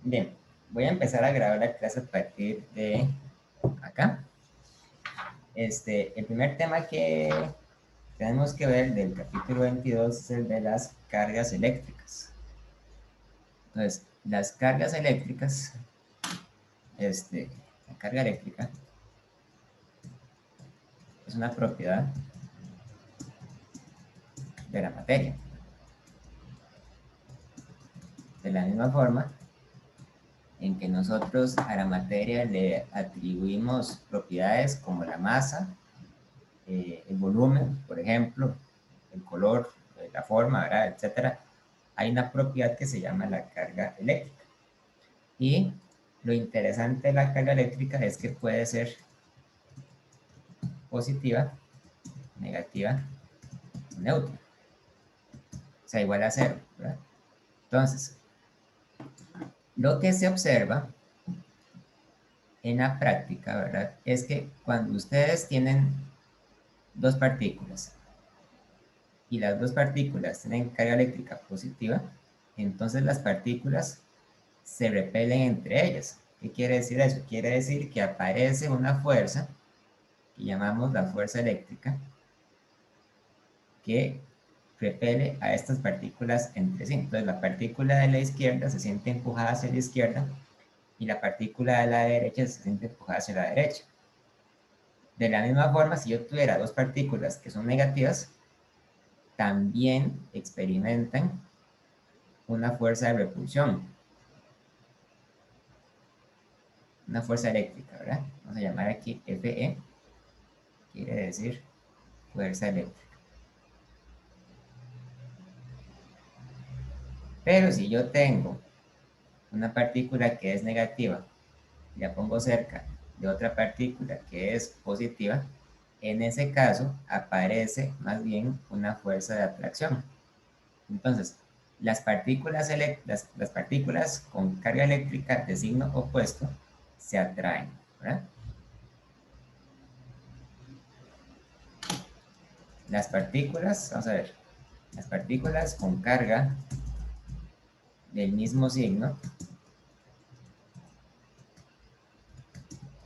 Bien, voy a empezar a grabar la clase a partir de acá. El primer tema que tenemos que ver del capítulo 22 es el de las cargas eléctricas. Entonces, las cargas eléctricas, la carga eléctrica es una propiedad de la materia. De la misma forma en que nosotros a la materia le atribuimos propiedades como la masa, el volumen, por ejemplo, el color, la forma, ¿verdad? Etcétera, hay una propiedad que se llama la carga eléctrica. Y lo interesante de la carga eléctrica es que puede ser positiva, negativa, neutra. O sea, igual a cero, ¿verdad? Entonces, lo que se observa en la práctica, ¿verdad? Es que cuando ustedes tienen dos partículas y las dos partículas tienen carga eléctrica positiva, entonces las partículas se repelen entre ellas. ¿Qué quiere decir eso? Quiere decir que aparece una fuerza que llamamos la fuerza eléctrica que repele a estas partículas entre sí. Entonces la partícula de la izquierda se siente empujada hacia la izquierda y la partícula de la derecha se siente empujada hacia la derecha. De la misma forma, si yo tuviera dos partículas que son negativas, también experimentan una fuerza de repulsión, una fuerza eléctrica, ¿verdad? Vamos a llamar aquí Fe, quiere decir fuerza eléctrica. Pero si yo tengo una partícula que es negativa y la pongo cerca de otra partícula que es positiva, en ese caso aparece más bien una fuerza de atracción. Entonces, las partículas con carga eléctrica de signo opuesto se atraen, ¿verdad? Las partículas, vamos a ver, las partículas con carga del mismo signo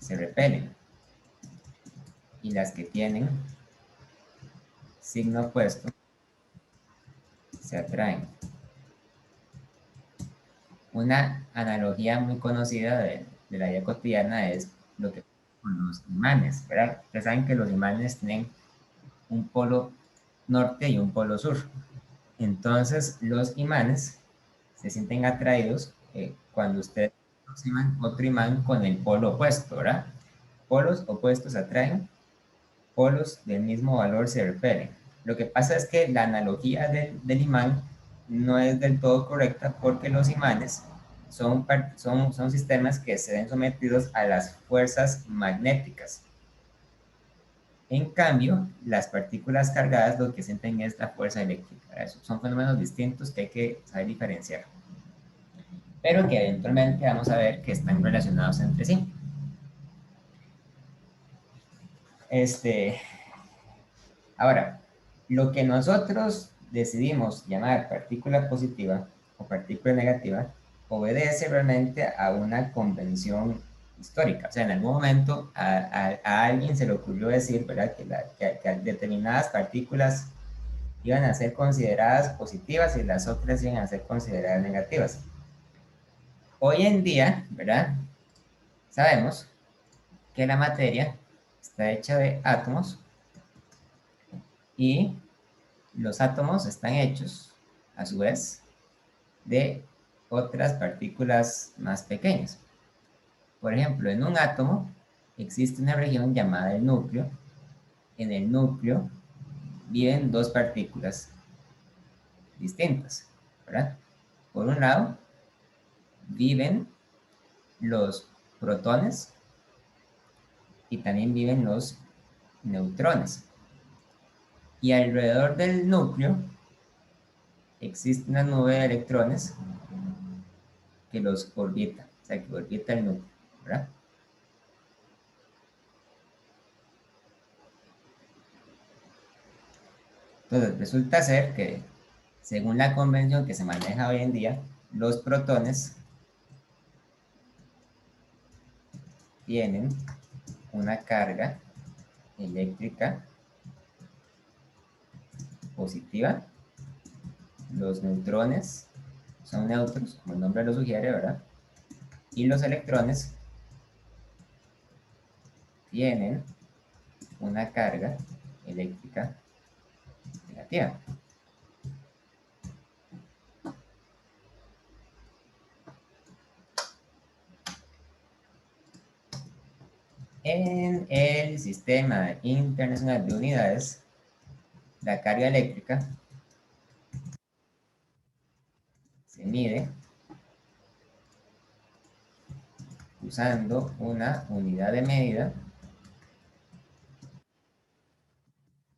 se repelen y las que tienen signo opuesto se atraen. Una analogía muy conocida de la vida cotidiana es lo que pasa con los imanes, ¿verdad? Ustedes saben que los imanes tienen un polo norte y un polo sur. Entonces, los imanes se sienten atraídos cuando ustedes aproximan otro imán con el polo opuesto, ¿verdad? Polos opuestos atraen, polos del mismo valor se repelen. Lo que pasa es que la analogía del imán no es del todo correcta porque los imanes son sistemas que se ven sometidos a las fuerzas magnéticas. En cambio, las partículas cargadas lo que sienten es la fuerza eléctrica. Son fenómenos distintos que hay que saber diferenciar, pero que eventualmente vamos a ver que están relacionados entre sí. Ahora, lo que nosotros decidimos llamar partícula positiva o partícula negativa obedece realmente a una convención histórica. O sea, en algún momento a alguien se le ocurrió decir, ¿verdad?, que determinadas partículas iban a ser consideradas positivas y las otras iban a ser consideradas negativas. Hoy en día, ¿verdad?, sabemos que la materia está hecha de átomos y los átomos están hechos, a su vez, de otras partículas más pequeñas. Por ejemplo, en un átomo existe una región llamada el núcleo. En el núcleo viven dos partículas distintas, ¿verdad? Por un lado, viven los protones y también viven los neutrones. Y alrededor del núcleo existe una nube de electrones que los orbita, o sea, que orbita el núcleo, ¿verdad? Entonces, resulta ser que, según la convención que se maneja hoy en día, los protones tienen una carga eléctrica positiva. Los neutrones son neutros, como el nombre lo sugiere, ¿verdad? Y los electrones tienen una carga eléctrica negativa. En el sistema internacional de unidades, la carga eléctrica se mide usando una unidad de medida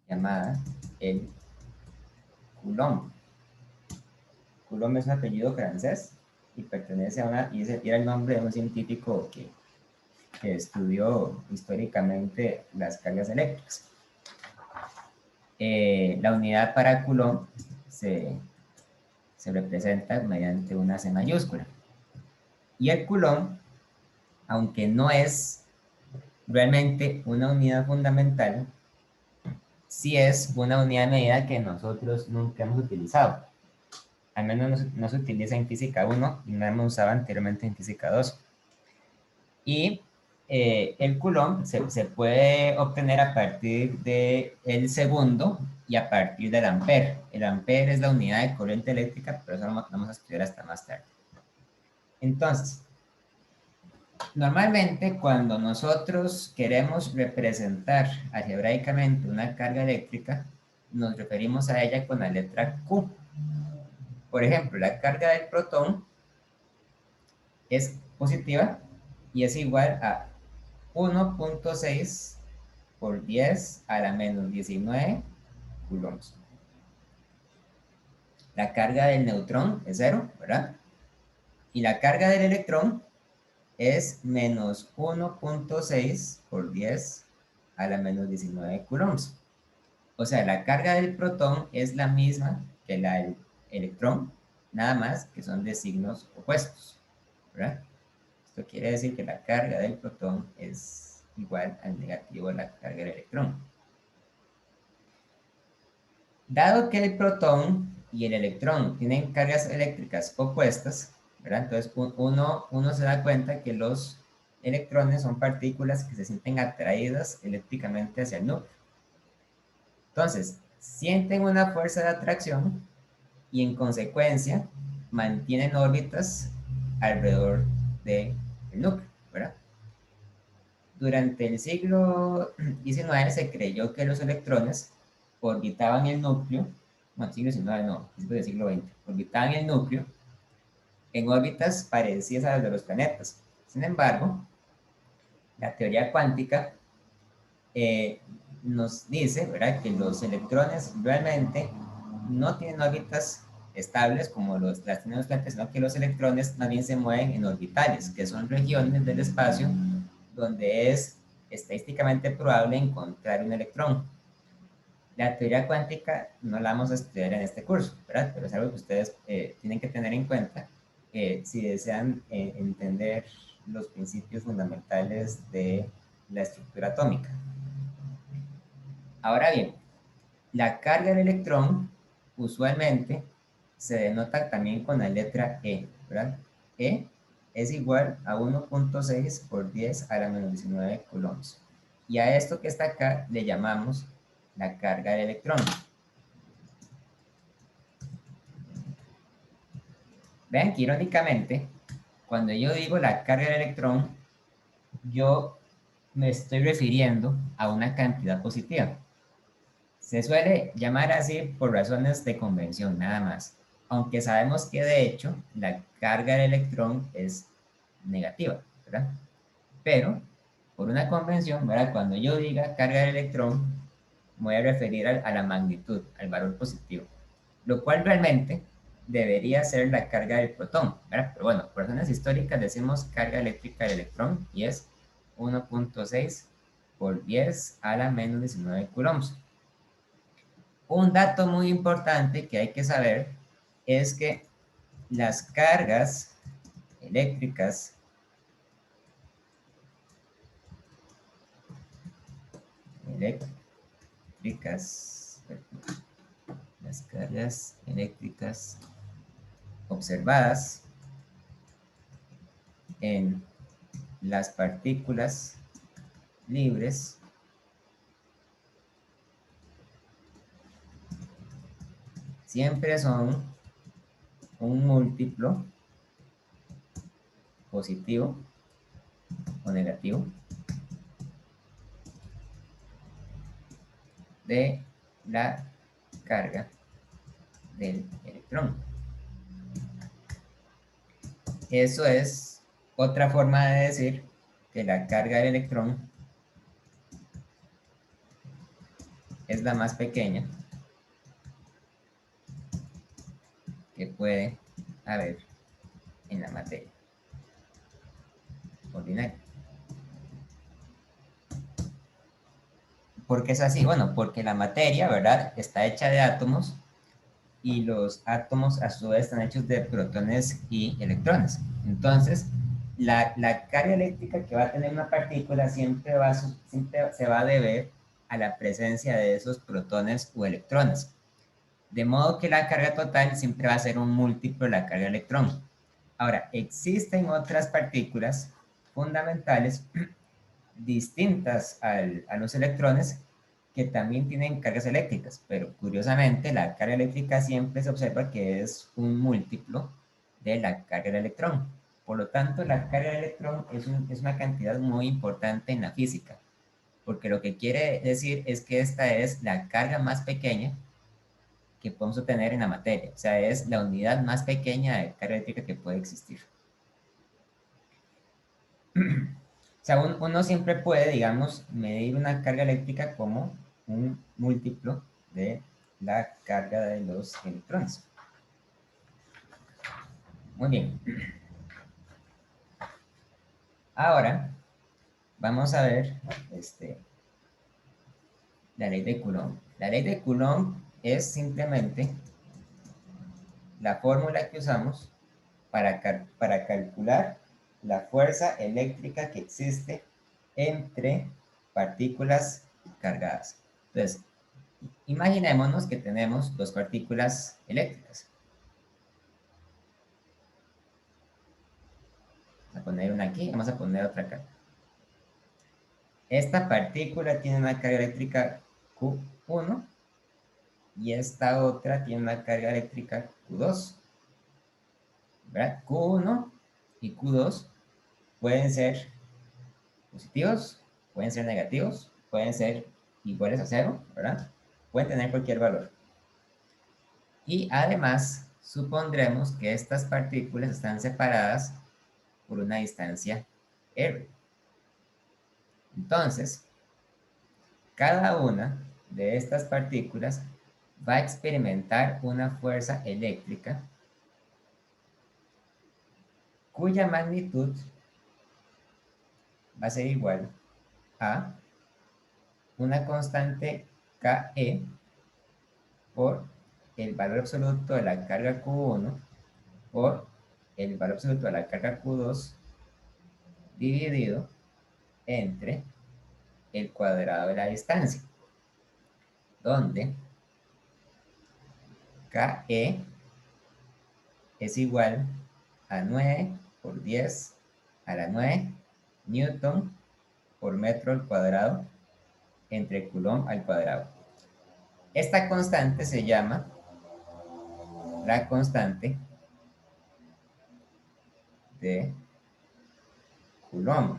llamada el Coulomb. Coulomb es un apellido francés y pertenece a una, y era el nombre de un científico que estudió históricamente las cargas eléctricas. La unidad para Coulomb se representa mediante una C mayúscula. Y el Coulomb, aunque no es realmente una unidad fundamental, sí es una unidad de medida que nosotros nunca hemos utilizado. Al menos no se utiliza en física 1 y no hemos usado anteriormente en física 2. Y el Coulomb se puede obtener a partir del segundo y a partir del ampere. El ampere es la unidad de corriente eléctrica, pero eso lo vamos a estudiar hasta más tarde. Entonces, normalmente cuando nosotros queremos representar algebraicamente una carga eléctrica, nos referimos a ella con la letra Q. Por ejemplo, la carga del protón es positiva y es igual a 1.6 por 10 a la menos 19 coulombs. La carga del neutrón es 0, ¿verdad? Y la carga del electrón es menos 1.6 por 10 a la menos 19 coulombs. O sea, la carga del protón es la misma que la del electrón, nada más que son de signos opuestos, ¿verdad? Esto quiere decir que la carga del protón es igual al negativo de la carga del electrón. Dado que el protón y el electrón tienen cargas eléctricas opuestas, ¿verdad? Entonces uno se da cuenta que los electrones son partículas que se sienten atraídas eléctricamente hacia el núcleo. Entonces, sienten una fuerza de atracción y en consecuencia mantienen órbitas alrededor del núcleo, ¿verdad? Durante el siglo XIX se creyó que los electrones orbitaban el núcleo, bueno, siglo XIX no, principios del siglo XX, orbitaban el núcleo en órbitas parecidas a las de los planetas. Sin embargo, la teoría cuántica nos dice, ¿verdad?, que los electrones realmente no tienen órbitas estables como las tienen los planetas, sino que los electrones más bien se mueven en orbitales, que son regiones del espacio donde es estadísticamente probable encontrar un electrón. La teoría cuántica no la vamos a estudiar en este curso, ¿verdad? Pero es algo que ustedes tienen que tener en cuenta si desean entender los principios fundamentales de la estructura atómica. Ahora bien, la carga del electrón usualmente se denota también con la letra E, ¿verdad? E es igual a 1.6 por 10 a la menos 19 coulombs. Y a esto que está acá le llamamos la carga del electrón. Vean que irónicamente, cuando yo digo la carga del electrón, yo me estoy refiriendo a una cantidad positiva. Se suele llamar así por razones de convención, nada más. Aunque sabemos que de hecho la carga del electrón es negativa, ¿verdad? Pero, por una convención, ¿verdad?, cuando yo diga carga del electrón, me voy a referir a la magnitud, al valor positivo. Lo cual realmente debería ser la carga del protón, ¿verdad? Pero bueno, por razones históricas decimos carga eléctrica del electrón y es 1.6 por 10 a la menos 19 coulombs. Un dato muy importante que hay que saber es que las cargas eléctricas eléctricas, las cargas eléctricas observadas en las partículas libres siempre son un múltiplo positivo o negativo de la carga del electrón. Eso es otra forma de decir que la carga del electrón es la más pequeña que puede haber en la materia ordinaria. ¿Por qué es así? Bueno, porque la materia, ¿verdad?, está hecha de átomos y los átomos a su vez están hechos de protones y electrones. Entonces, la carga eléctrica que va a tener una partícula siempre se va a deber a la presencia de esos protones o electrones. De modo que la carga total siempre va a ser un múltiplo de la carga de electrón. Ahora, existen otras partículas fundamentales distintas a los electrones que también tienen cargas eléctricas, pero curiosamente la carga eléctrica siempre se observa que es un múltiplo de la carga del electrón. Por lo tanto, la carga del electrón es una cantidad muy importante en la física, porque lo que quiere decir es que esta es la carga más pequeña que podemos obtener en la materia, o sea, es la unidad más pequeña de carga eléctrica que puede existir. O sea, uno siempre puede, digamos, medir una carga eléctrica como un múltiplo de la carga de los electrones. Muy bien. Ahora vamos a ver la ley de Coulomb. La ley de Coulomb es simplemente la fórmula que usamos para calcular la fuerza eléctrica que existe entre partículas cargadas. Entonces, imaginémonos que tenemos dos partículas eléctricas. Vamos a poner una aquí, vamos a poner otra acá. Esta partícula tiene una carga eléctrica Q1 y esta otra tiene una carga eléctrica Q2. ¿Verdad? Q1 y Q2 pueden ser positivos, pueden ser negativos, pueden ser iguales a 0, ¿verdad? Pueden tener cualquier valor. Y además, supondremos que estas partículas están separadas por una distancia R. Entonces, cada una de estas partículas va a experimentar una fuerza eléctrica cuya magnitud va a ser igual a una constante Ke por el valor absoluto de la carga Q1 por el valor absoluto de la carga Q2 dividido entre el cuadrado de la distancia, donde Ke es igual a 9 por 10 a la 9 newton por metro al cuadrado entre coulomb al cuadrado. Esta constante se llama la constante de Coulomb.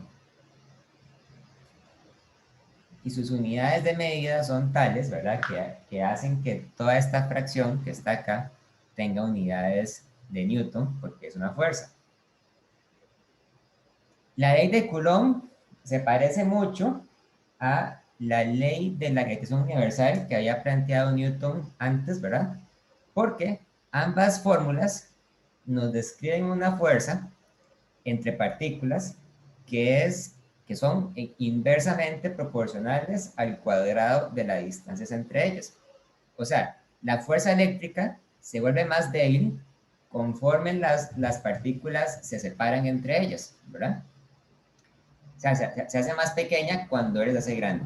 Y sus unidades de medida son tales, ¿verdad?, que hacen que toda esta fracción que está acá tenga unidades de Newton, porque es una fuerza. La ley de Coulomb se parece mucho a la ley de la gravitación universal que había planteado Newton antes, ¿verdad? Porque ambas fórmulas nos describen una fuerza entre partículas que son inversamente proporcionales al cuadrado de las distancias entre ellas. O sea, la fuerza eléctrica se vuelve más débil conforme las partículas se separan entre ellas, ¿verdad? O sea, se hace más pequeña cuando él se hace grande.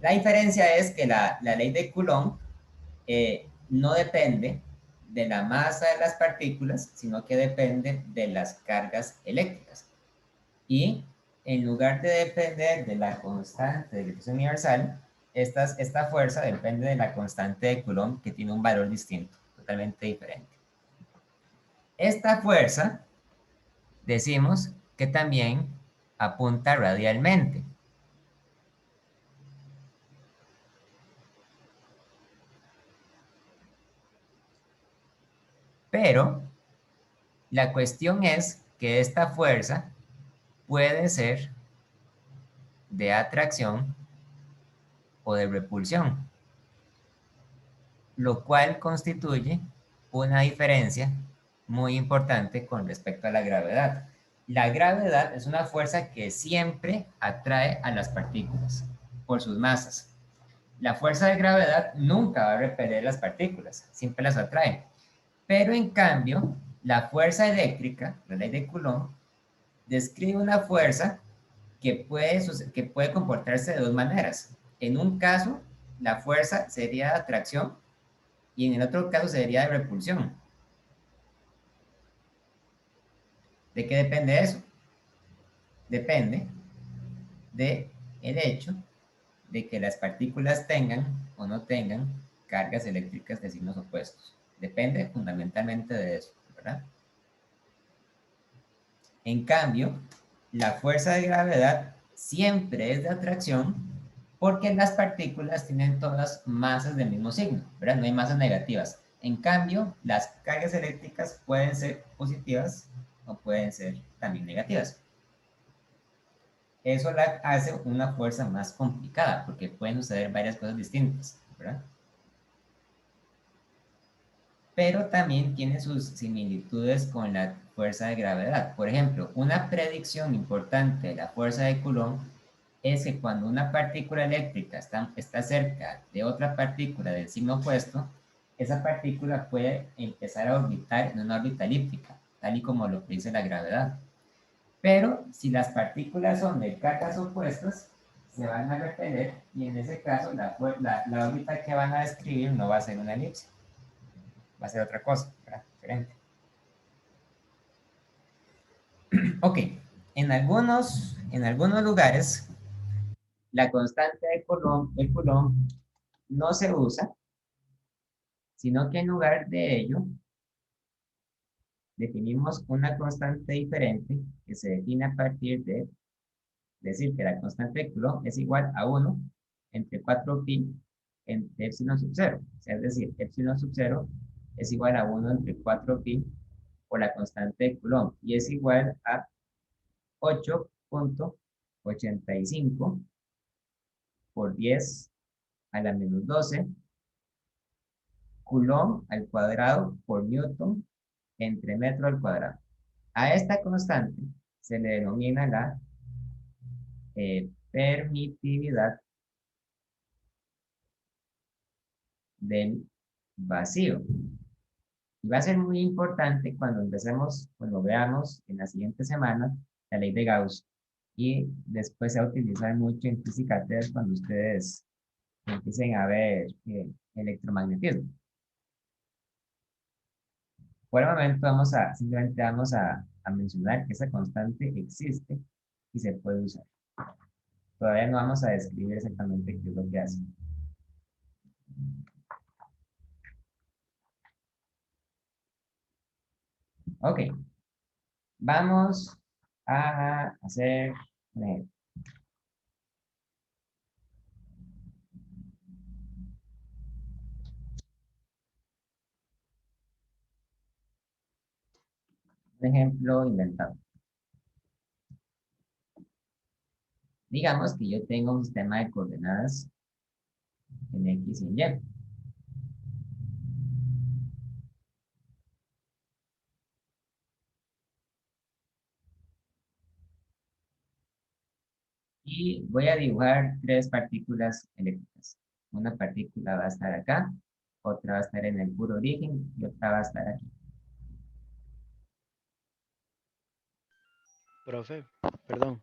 La diferencia es que la ley de Coulomb no depende de la masa de las partículas, sino que depende de las cargas eléctricas. Y en lugar de depender de la constante de gravitación universal, esta fuerza depende de la constante de Coulomb, que tiene un valor distinto, totalmente diferente. Esta fuerza, decimos que también apunta radialmente. Pero la cuestión es que esta fuerza puede ser de atracción o de repulsión, lo cual constituye una diferencia muy importante con respecto a la gravedad. La gravedad es una fuerza que siempre atrae a las partículas por sus masas. La fuerza de gravedad nunca va a repeler las partículas, siempre las atrae. Pero en cambio, la fuerza eléctrica, la ley de Coulomb, describe una fuerza que puede comportarse de dos maneras. En un caso, la fuerza sería de atracción y en el otro caso sería de repulsión. ¿De qué depende eso? Depende del hecho de que las partículas tengan o no tengan cargas eléctricas de signos opuestos. Depende fundamentalmente de eso, ¿verdad? En cambio, la fuerza de gravedad siempre es de atracción porque las partículas tienen todas masas del mismo signo, ¿verdad? No hay masas negativas. En cambio, las cargas eléctricas pueden ser positivas o pueden ser también negativas. Eso la hace una fuerza más complicada porque pueden suceder varias cosas distintas, ¿verdad? Pero también tiene sus similitudes con la fuerza de gravedad. Por ejemplo, una predicción importante de la fuerza de Coulomb es que cuando una partícula eléctrica está cerca de otra partícula del signo opuesto, esa partícula puede empezar a orbitar en una órbita elíptica, tal y como lo dice la gravedad. Pero si las partículas son de cargas opuestas, se van a repeler y en ese caso la órbita que van a describir no va a ser una elipse, va a ser otra cosa, ¿verdad? Diferente. Ok, en algunos lugares la constante de Coulomb no se usa, sino que en lugar de ello definimos una constante diferente que se define a partir de decir que la constante de Coulomb es igual a 1 entre 4pi entre epsilon sub 0. O sea, es decir, epsilon sub 0 es igual a 1 entre 4pi por la constante de Coulomb y es igual a 8.85 por 10 a la menos 12 Coulomb al cuadrado por Newton entre metro al cuadrado. A esta constante se le denomina la permitividad del vacío. Y va a ser muy importante cuando veamos en la siguiente semana la ley de Gauss. Y después se va a utilizar mucho en física 3 cuando ustedes empiecen a ver electromagnetismo. Por el momento simplemente vamos a mencionar que esa constante existe y se puede usar. Todavía no vamos a describir exactamente qué es lo que hace. Ok, vamos a hacer un ejemplo inventado. Digamos que yo tengo un sistema de coordenadas en X y en Y. Y voy a dibujar tres partículas eléctricas. Una partícula va a estar acá, otra va a estar en el puro origen y otra va a estar aquí. Profe, perdón.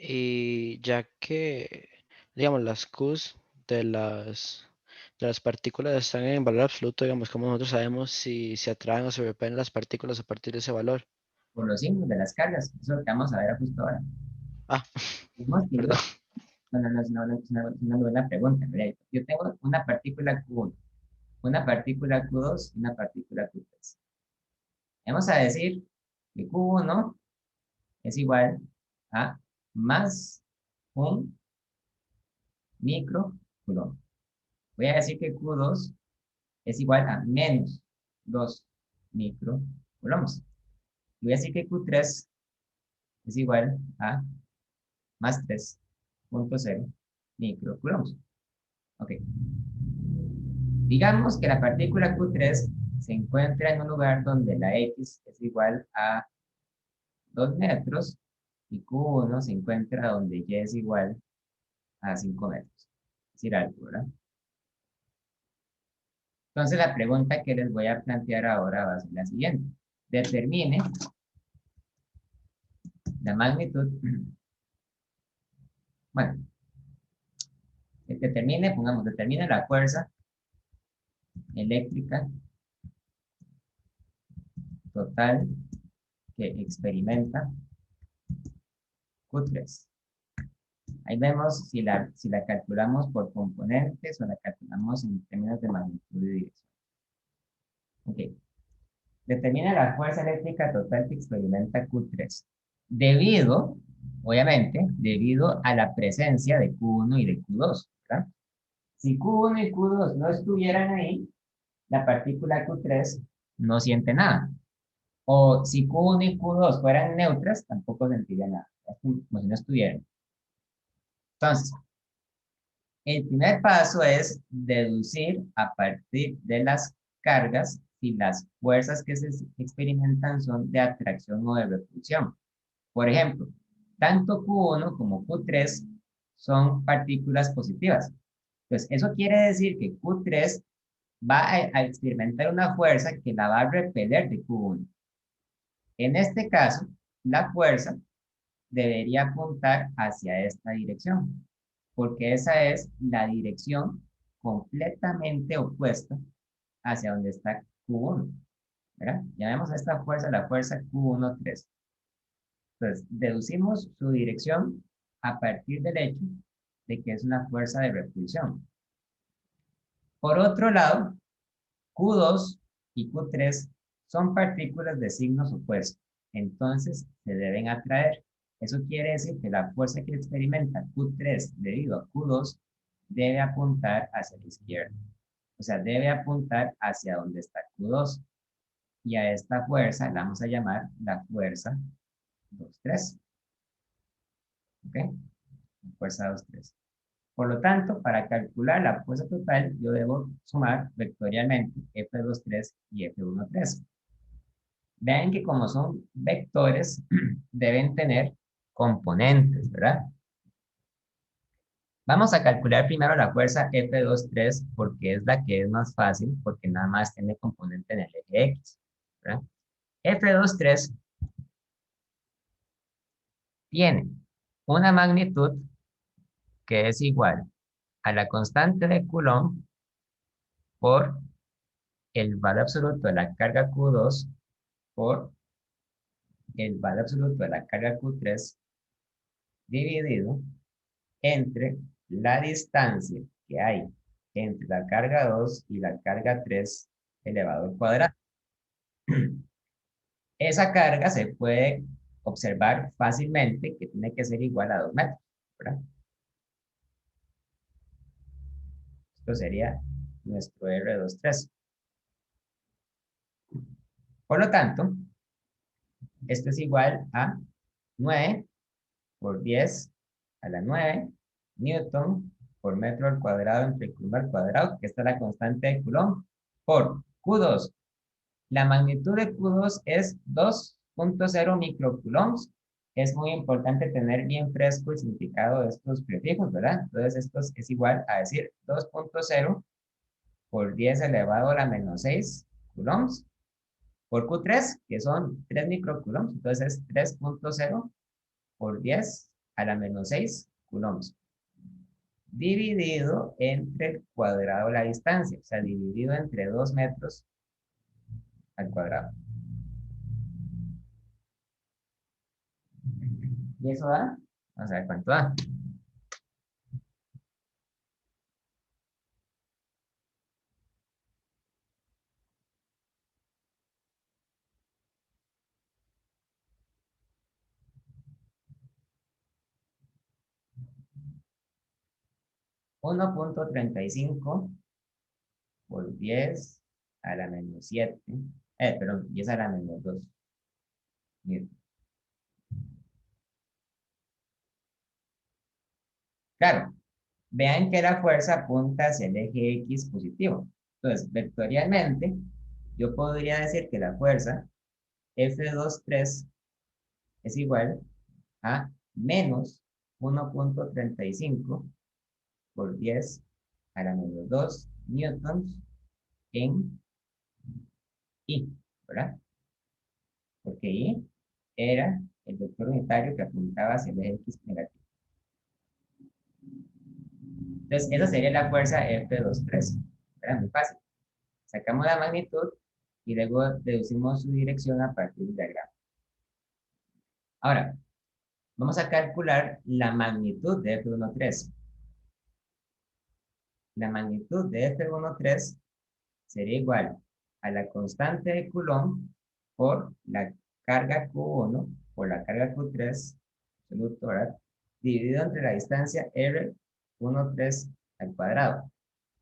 Y ya que, digamos, las Qs de de las partículas están en valor absoluto, digamos, como nosotros sabemos si se atraen o se repelen las partículas a partir de ese valor. Por los signos de las cargas. Eso es lo que vamos a ver justo ahora. Ah, Digamos que perdón. no, es una buena pregunta. Mira, yo tengo una partícula Q1, una partícula Q2 y una partícula Q3. Vamos a decir que Q1 es igual a más un microcoulomb. Voy a decir que Q2 es igual a menos 2 microcoulombs. Voy a decir que Q3 es igual a más 3,0 microcoulombs. Ok. Digamos que la partícula Q3 se encuentra en un lugar donde la X es igual a 2 metros y Q1 se encuentra donde Y es igual a 5 metros. Es decir, algo, ¿verdad? Entonces la pregunta que les voy a plantear ahora va a ser la siguiente. Determine la magnitud, bueno, determine la fuerza eléctrica total que experimenta Q3. Ahí vemos si la calculamos por componentes o la calculamos en términos de magnitud y dirección. Ok. Determina la fuerza eléctrica total que experimenta Q3. Debido, obviamente, debido a la presencia de Q1 y de Q2, ¿verdad? Si Q1 y Q2 no estuvieran ahí, la partícula Q3 no siente nada. O si Q1 y Q2 fueran neutras, tampoco sentiría nada. Es como si no estuvieran. Entonces, el primer paso es deducir a partir de las cargas si las fuerzas que se experimentan son de atracción o de repulsión. Por ejemplo, tanto Q1 como Q3 son partículas positivas. Entonces, eso quiere decir que Q3 va a experimentar una fuerza que la va a repeler de Q1. En este caso, la fuerza debería apuntar hacia esta dirección, porque esa es la dirección completamente opuesta hacia donde está Q1, ¿verdad? Llamemos a esta fuerza la fuerza Q13. Entonces, deducimos su dirección a partir del hecho de que es una fuerza de repulsión. Por otro lado, Q2 y Q3 son partículas de signos opuestos, entonces se deben atraer. Eso quiere decir que la fuerza que experimenta Q3 debido a Q2 debe apuntar hacia la izquierda. O sea, debe apuntar hacia donde está Q2. Y a esta fuerza la vamos a llamar la fuerza 2,3. ¿Ok? La fuerza 2,3. Por lo tanto, para calcular la fuerza total, yo debo sumar vectorialmente F23 y F13. Vean que como son vectores, deben tener componentes, ¿verdad? Vamos a calcular primero la fuerza F23 porque es la que es más fácil, porque nada más tiene componente en el eje X, ¿verdad? F23 tiene una magnitud que es igual a la constante de Coulomb por el valor absoluto de la carga Q2 por el valor absoluto de la carga Q3 dividido entre la distancia que hay entre la carga 2 y la carga 3 elevado al cuadrado. Esa carga se puede observar fácilmente que tiene que ser igual a 2 metros, ¿verdad? Esto sería nuestro R23. Por lo tanto, esto es igual a 9 por 10 a la 9 newton por metro al cuadrado entre Coulomb al cuadrado, que está la constante de Coulomb, por Q2. La magnitud de Q2 es 2,0 microcoulombs. Es muy importante tener bien fresco el significado de estos prefijos, ¿verdad? Entonces, esto es igual a decir 2,0 por 10 elevado a la menos 6 coulombs por Q3, que son 3 microcoulombs. Entonces, es 3,0 por 10 a la menos 6 coulombs, dividido entre el cuadrado de la distancia, o sea, dividido entre 2 metros al cuadrado. ¿Y eso da? Vamos a ver cuánto da. 1.35 por 10 a la menos 7. Perdón, 10 a la menos 2. Bien. Claro, vean que la fuerza apunta hacia el eje X positivo. Entonces, vectorialmente, yo podría decir que la fuerza F23 es igual a menos 1.35 por 10 a la menos 2 newtons en I, ¿verdad? Porque I era el vector unitario que apuntaba hacia el eje X negativo. Entonces, esa sería la fuerza F23. ¿Verdad? Muy fácil. Sacamos la magnitud y luego deducimos su dirección a partir del diagrama. Ahora, vamos a calcular la magnitud de F13. La magnitud de F13 sería igual a la constante de Coulomb por la carga Q1 por la carga Q3, absoluto, ¿verdad? Dividido entre la distancia R13 al cuadrado.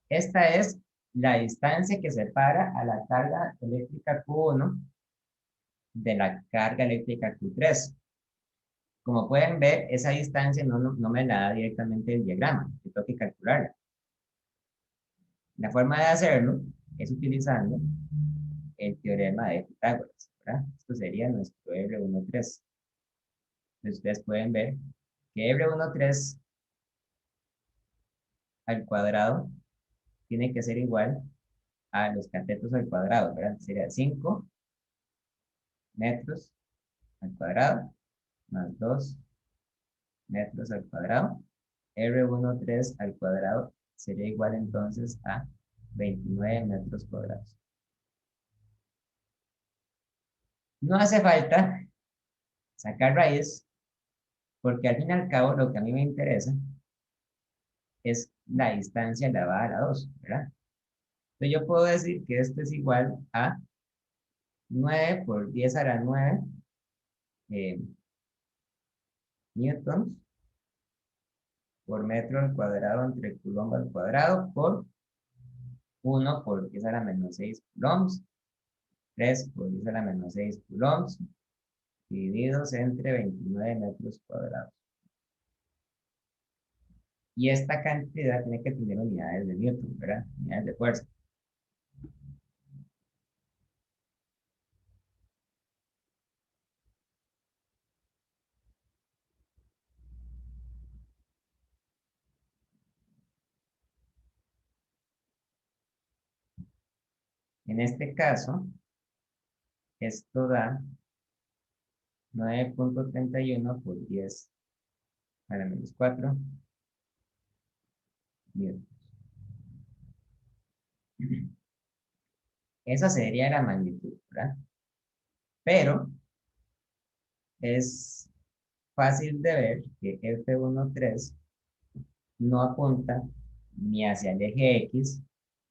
Esta es la distancia que separa a la carga eléctrica Q1 de la carga eléctrica Q3. Como pueden ver, esa distancia no me la da directamente el diagrama, yo tengo que calcularla. La forma de hacerlo es utilizando el teorema de Pitágoras, ¿verdad? Esto sería nuestro R13. Entonces ustedes pueden ver que R13 al cuadrado tiene que ser igual a los catetos al cuadrado, ¿verdad? Sería 5 metros al cuadrado más 2 metros al cuadrado. R13 al cuadrado sería igual entonces a 29 metros cuadrados. No hace falta sacar raíz, porque al fin y al cabo lo que a mí me interesa es la distancia elevada a la 2, ¿verdad? Entonces yo puedo decir que esto es igual a 9 por 10 a la 9 eh, newtons por metro al cuadrado entre coulomb al cuadrado por 1 por 10 a la menos 6 coulombs, 3 por 10 a la menos 6 coulombs, divididos entre 29 metros cuadrados. Y esta cantidad tiene que tener unidades de Newton, ¿verdad? Unidades de fuerza. En este caso, esto da 9.31 por 10 a la menos 4 newtons. Esa sería la magnitud, ¿verdad? Pero es fácil de ver que F13 no apunta ni hacia el eje X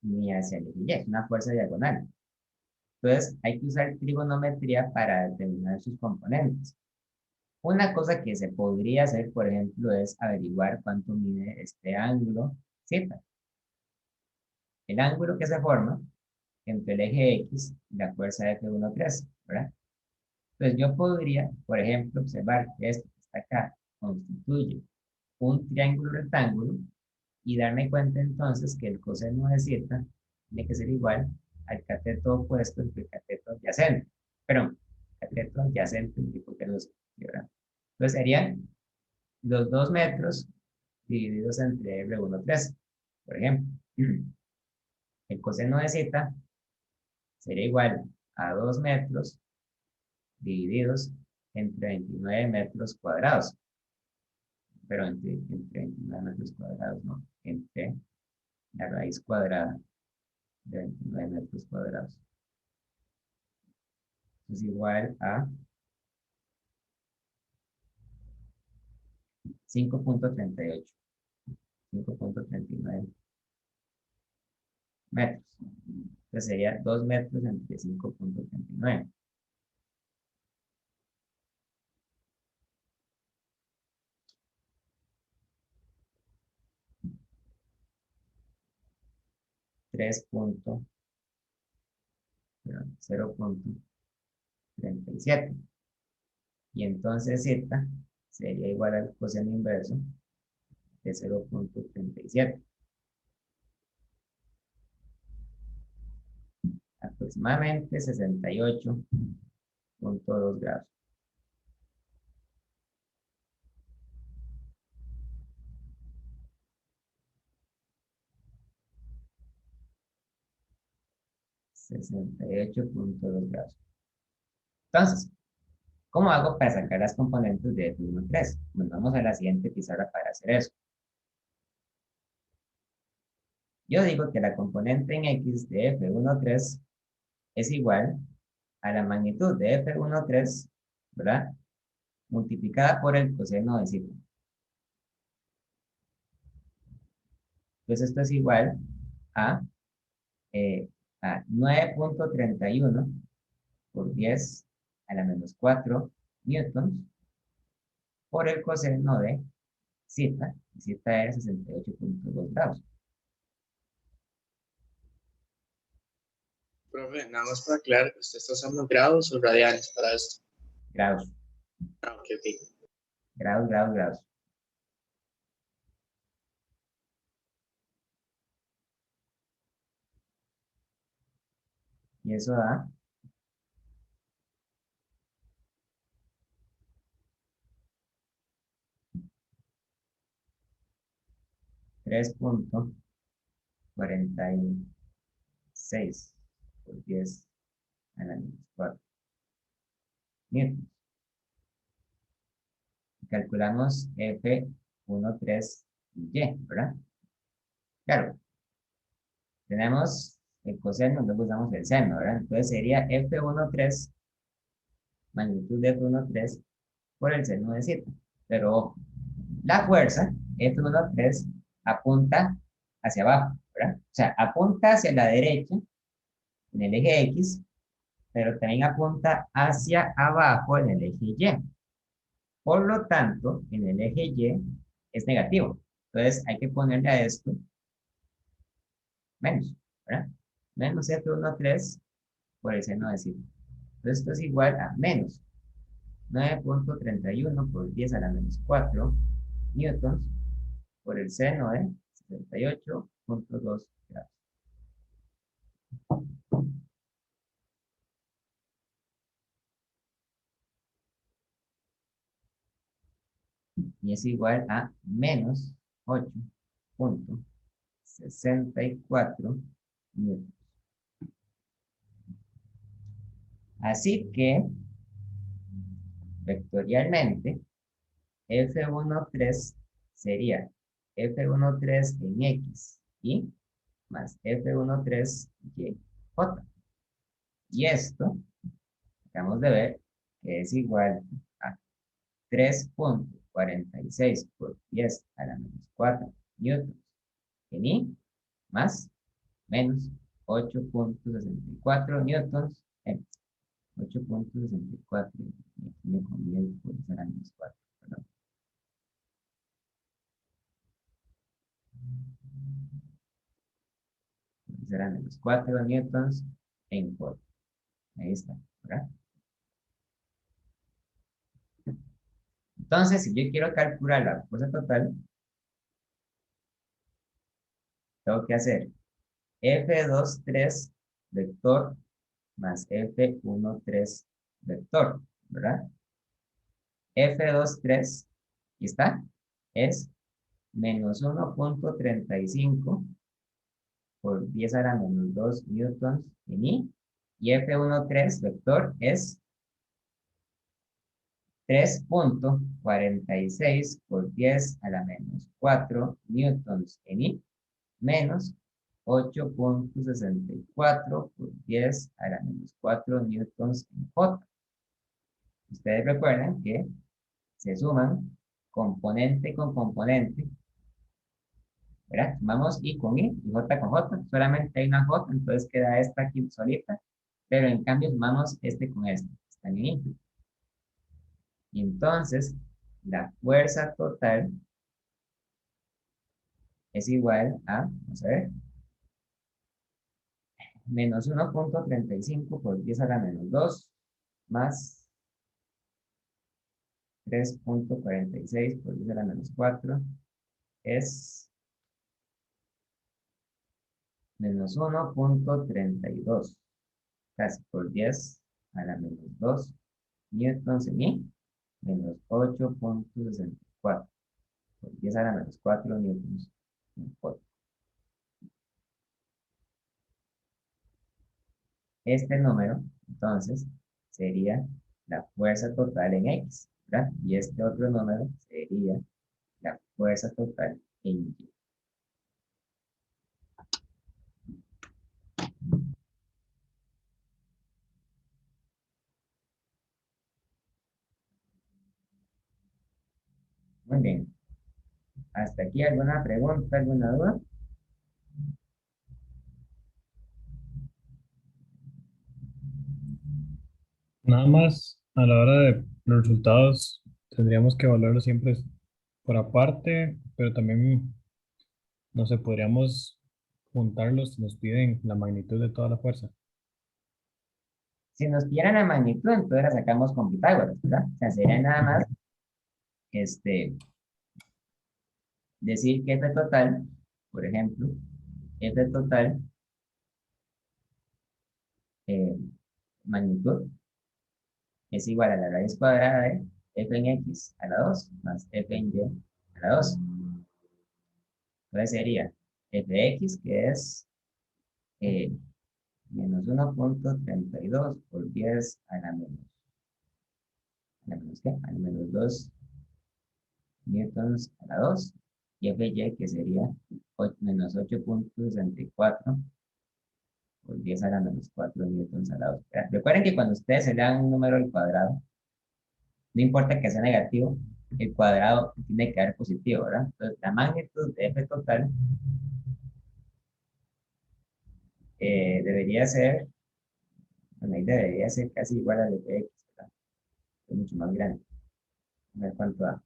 ni hacia el eje Y, es una fuerza diagonal. Entonces hay que usar trigonometría para determinar sus componentes. Una cosa que se podría hacer, por ejemplo, es averiguar cuánto mide este ángulo Z. El ángulo que se forma entre el eje X y la fuerza F13, ¿verdad? Entonces yo podría, por ejemplo, observar que esto que está acá constituye un triángulo rectángulo y darme cuenta entonces que el coseno de zeta tiene que ser igual al cateto opuesto entre el cateto adyacente. Perdón, cateto adyacente entre hipotenusa, ¿verdad? Entonces serían los 2 metros divididos entre R13, por ejemplo. El coseno de zeta sería igual a 2 metros divididos entre 29 metros cuadrados. pero entre 29 metros cuadrados, no, entre la raíz cuadrada de 29 metros cuadrados. Es igual a 5.38, 5.39 metros. Entonces sería 2 metros entre 5.39. Punto, 0.37. Y entonces z sería igual al coseno inverso de 0.37. Aproximadamente 68.2 grados. .2 grados. Entonces, ¿cómo hago para sacar las componentes de F1,3? Bueno, vamos a la siguiente pizarra para hacer eso. Yo digo que la componente en X de F1,3 es igual a la magnitud de F1,3, ¿verdad? Multiplicada por el coseno de sigma. Entonces esto es igual a, a 9.31 por 10 a la menos 4 newtons por el coseno de zeta. Zeta es 68.2 grados. Profe, nada más para aclarar, ¿usted está usando grados o radianes para esto? Grados. Ah, ok, ok. Grados, grados, grados. Y eso da 3.46 por 10 a la menos 4 newtons. Calculamos F13Y, ¿verdad? Claro, tenemos el coseno, luego usamos el seno, ¿verdad? Entonces sería F13, magnitud de F13 por el seno de 7. Pero ojo, la fuerza F13 apunta hacia abajo, ¿verdad? O sea, apunta hacia la derecha en el eje X, pero también apunta hacia abajo en el eje Y. Por lo tanto, en el eje Y es negativo. Entonces hay que ponerle a esto menos, ¿verdad? Menos F13 por el seno de 7. Entonces esto es igual a menos 9.31 por 10 a la menos 4 newtons por el seno de 78.2 grados. Y es igual a menos 8.64 newtons. Así que, vectorialmente, F13 sería F13 en X y más F13Y J. Y esto, acabamos de ver, que es igual a 3.46 por 10 a la menos 4 newtons en I más menos 8.64 newtons en 8.64 y aquí me conviene por 10 a la menos 4, perdón. Por 10 a la menos 4 newtons en volt. Ahí está, ¿verdad? Entonces, si yo quiero calcular la fuerza total, tengo que hacer F23 vector más F13 vector, ¿verdad? F23, aquí está, es menos 1.35 por 10 a la menos 2 newtons en I, y F13 vector es 3.46 por 10 a la menos 4 newtons en I menos 8.64 por 10 a la menos 4 newtons en J. Ustedes recuerdan que se suman componente con componente, ¿verdad? Sumamos I con I y J con J. Solamente hay una J, entonces queda esta aquí solita, pero en cambio sumamos este con este. Están en I. Y entonces, la fuerza total es igual a, vamos a ver, menos 1.35 por 10 a la menos 2 más 3.46 por 10 a la menos 4 es menos 1.32 casi por 10 a la menos 2 newtons en I menos 8.64 por 10 a la menos 4 newtons en J. Este número, entonces, sería la fuerza total en X, ¿verdad? Y este otro número sería la fuerza total en Y. Muy bien. ¿Hasta aquí alguna pregunta, alguna duda? Nada más a la hora de los resultados tendríamos que evaluarlos siempre por aparte, pero también, no sé, podríamos juntarlos si nos piden la magnitud de toda la fuerza. Si nos pidieran la magnitud, entonces la sacamos con Pitágoras, ¿verdad? O sea, sería nada más decir que F total, por ejemplo, F total, eh, magnitud, es igual a la raíz cuadrada de F en X a la 2 más F en Y a la 2. Entonces sería Fx, que es eh, menos 1.32 por 10 a la menos, ¿qué? A la menos 2 newtons a la 2. Y Fy, que sería menos 8.64 por 10 a la menos 4 newtons a la 2. Recuerden que cuando ustedes se le dan un número al cuadrado, no importa que sea negativo, el cuadrado tiene que dar positivo, ¿verdad? Entonces, la magnitud de F total debería ser, bueno, ahí debería ser casi igual al de Fx, ¿verdad? Es mucho más grande. A ver cuánto da.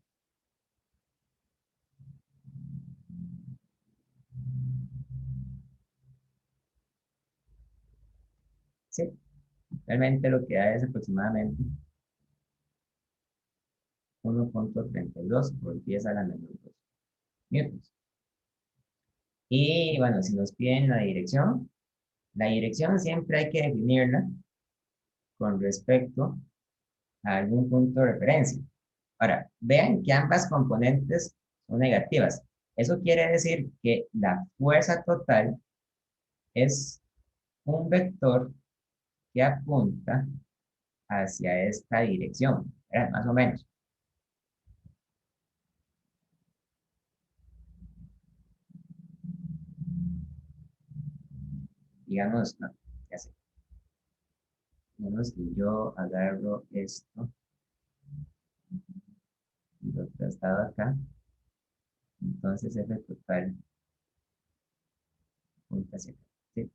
Sí, realmente lo que da es aproximadamente 1.32 por 10 a la menos 2 newtons. Y bueno, si nos piden la dirección siempre hay que definirla con respecto a algún punto de referencia. Ahora, vean que ambas componentes son negativas. Eso quiere decir que la fuerza total es un vector que apunta hacia esta dirección, ¿verdad? Más o menos. Digamos, no, ya sé. Digamos que yo agarro esto y lo traslado acá. Entonces F total apunta hacia acá. ¿Sí?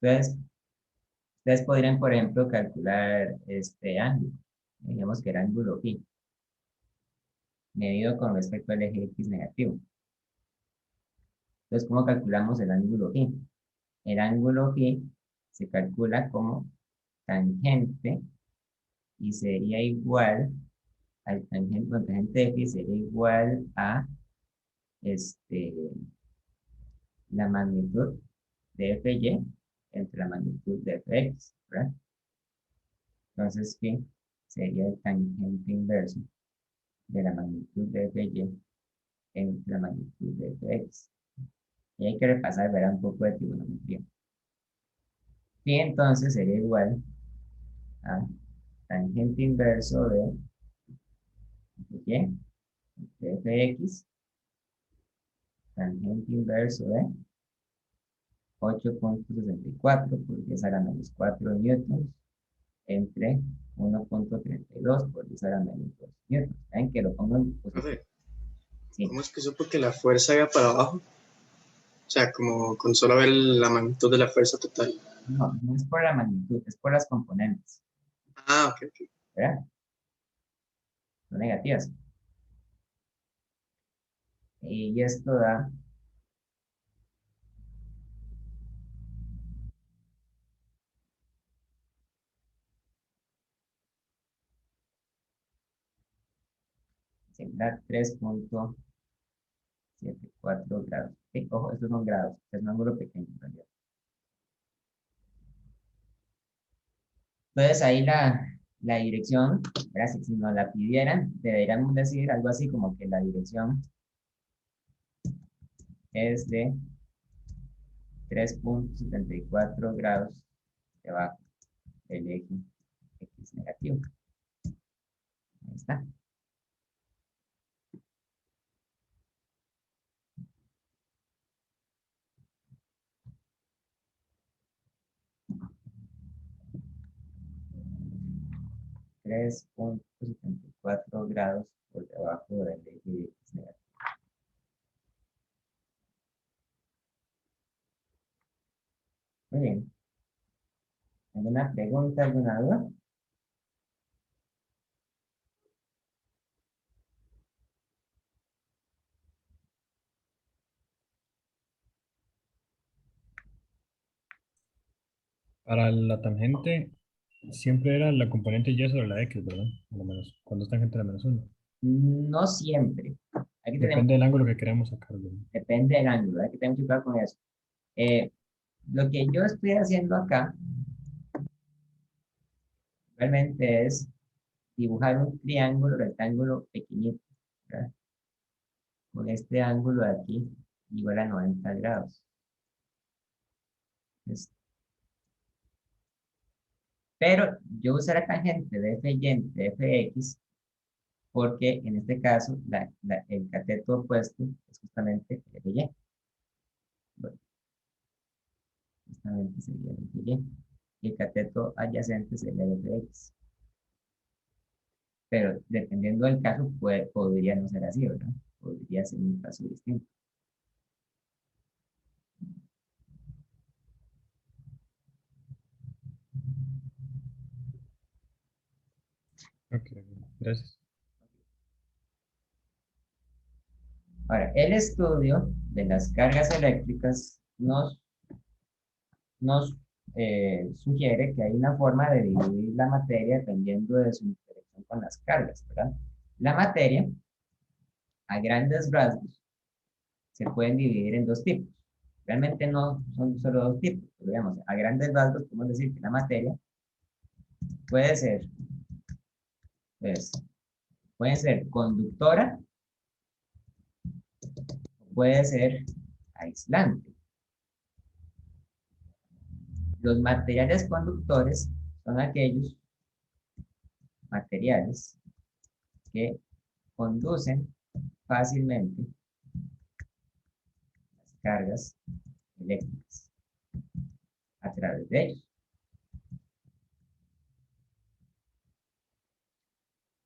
Entonces, ustedes podrían, por ejemplo, calcular este ángulo. Digamos que el ángulo phi, medido con respecto al eje X negativo. Entonces, ¿cómo calculamos el ángulo phi? El ángulo phi se calcula como tangente y sería igual al tangente, bueno, tangente de phi sería igual a este, la magnitud de Fy entre la magnitud de Fx, ¿verdad? Entonces, phi sería el tangente inverso de la magnitud de Fy entre la magnitud de f de x. Y hay que repasar, verá, un poco de trigonometría. Y entonces sería igual a tangente inverso de y, de f de x, tangente inverso de 8.64 por 10 a la menos 4 newtons entre 1.32 por 10 a la menos 2 newtons. ¿Ven que lo pongo en positivo? Profe, Sí. ¿cómo es que supo que la fuerza iba para abajo? O sea, como con solo ver la magnitud de la fuerza total. No, no es por la magnitud, es por las componentes, Ah, ok, ok. ¿verdad? Son negativas. Y esto da sí, da 3.74 grados. Sí, ojo, estos son grados, es un ángulo pequeño en realidad. Entonces ahí la dirección, ¿verdad? Si nos la pidieran, deberíamos decir algo así como que la dirección es de 3.74 grados debajo del eje X negativo. Ahí está. Tres punto 74 grados por debajo del eje X negativo. Muy bien. ¿Alguna pregunta, alguna duda? Para la tangente, siempre era la componente y sobre la x, ¿verdad? A lo menos, cuando es tangente a la menos 1. No siempre. Aquí tenemos, Depende del ángulo que queramos sacar, ¿verdad? depende del ángulo, hay que tener mucho cuidado con eso. Lo que yo estoy haciendo acá realmente es dibujar un triángulo rectángulo pequeñito, ¿verdad? Con este ángulo de aquí igual a 90 grados. Es- Pero yo usé la tangente de f y de fx porque en este caso el cateto opuesto es justamente el f y. Bueno, justamente sería el f y. Y el cateto adyacente sería el fx. Pero dependiendo del caso, podría no ser así, ¿verdad? Podría ser un caso distinto. Ok, gracias. Ahora, el estudio de las cargas eléctricas nos sugiere que hay una forma de dividir la materia dependiendo de su interacción con las cargas, ¿verdad? La materia, a grandes rasgos, se pueden dividir en dos tipos. Realmente no son solo dos tipos, pero digamos, a grandes rasgos podemos decir que la materia puede ser, pues, puede ser conductora, puede ser aislante. Los materiales conductores son aquellos materiales que conducen fácilmente las cargas eléctricas a través de ellos.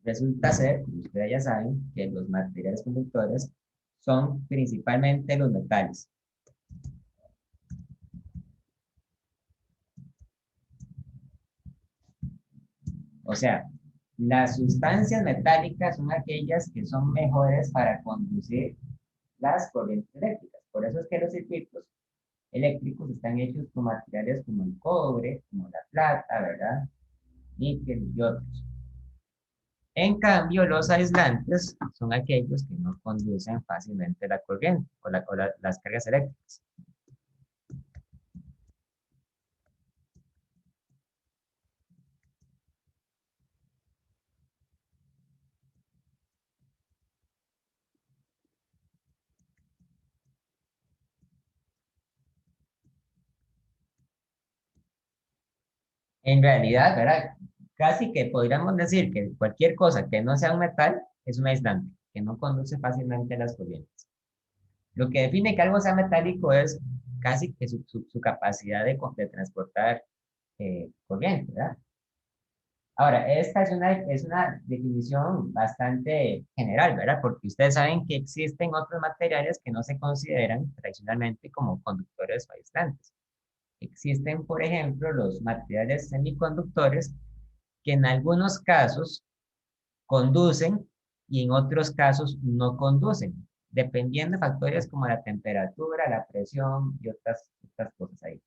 Resulta ser, como ustedes ya saben, que los materiales conductores son principalmente los metales. O sea, las sustancias metálicas son aquellas que son mejores para conducir las corrientes eléctricas. Por eso es que los circuitos eléctricos están hechos con materiales como el cobre, como la plata, ¿verdad? Níquel y otros. En cambio, los aislantes son aquellos que no conducen fácilmente la corriente o las cargas eléctricas. En realidad, ¿verdad? Casi que podríamos decir que cualquier cosa que no sea un metal es un aislante, que no conduce fácilmente las corrientes. Lo que define que algo sea metálico es casi que su capacidad de transportar corriente, ¿verdad? Ahora, esta es una definición bastante general, ¿verdad? Porque ustedes saben que existen otros materiales que no se consideran tradicionalmente como conductores o aislantes. Existen, por ejemplo, los materiales semiconductores que en algunos casos conducen y en otros casos no conducen, dependiendo de factores como la temperatura, la presión y otras cosas ahí.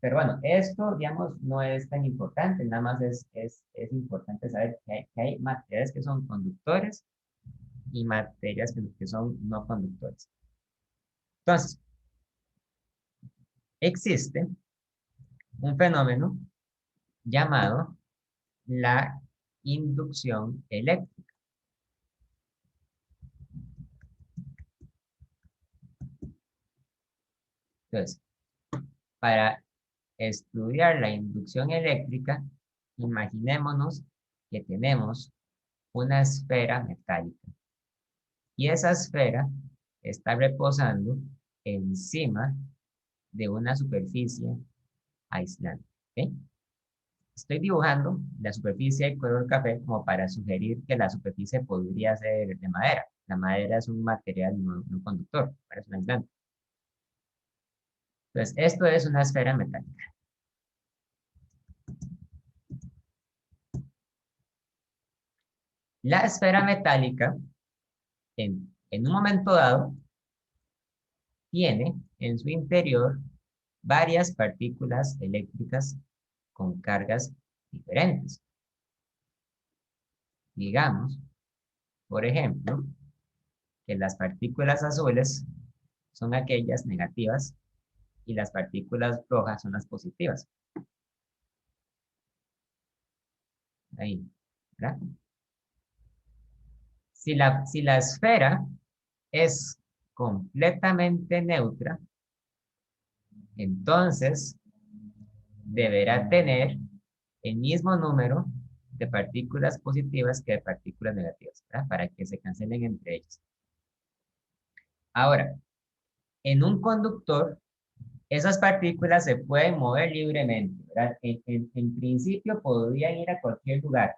Pero bueno, esto, digamos, no es tan importante, nada más es importante saber que hay materiales que son conductores y materias que son no conductores. Entonces, existe un fenómeno llamado la inducción eléctrica. Entonces, para estudiar la inducción eléctrica, imaginémonos que tenemos una esfera metálica y esa esfera está reposando encima de una superficie aislante. ¿Ok? Estoy dibujando la superficie de color café como para sugerir que la superficie podría ser de madera. La madera es un material no conductor, es un aislante. Entonces, esto es una esfera metálica. La esfera metálica, en un momento dado, tiene en su interior varias partículas eléctricas con cargas diferentes. Digamos, por ejemplo, que las partículas azules son aquellas negativas y las partículas rojas son las positivas. Ahí, ¿verdad? Si la esfera es completamente neutra, entonces deberá tener el mismo número de partículas positivas que de partículas negativas, ¿verdad? Para que se cancelen entre ellas. Ahora, en un conductor, esas partículas se pueden mover libremente, ¿verdad? En principio podrían ir a cualquier lugar,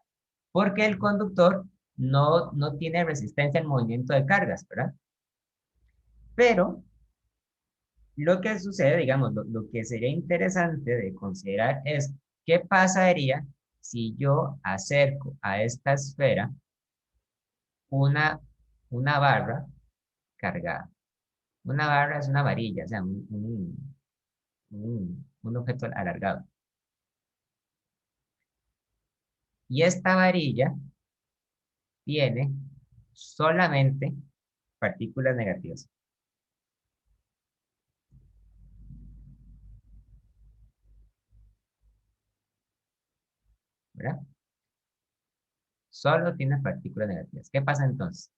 porque el conductor no tiene resistencia al movimiento de cargas, ¿verdad? Pero lo que sucede, digamos, lo que sería interesante de considerar es qué pasaría si yo acerco a esta esfera una, una barra cargada. Una barra es una varilla, o sea, un objeto alargado. Y esta varilla tiene solamente partículas negativas. ¿Verdad? Solo tiene partículas negativas. ¿Qué pasa entonces?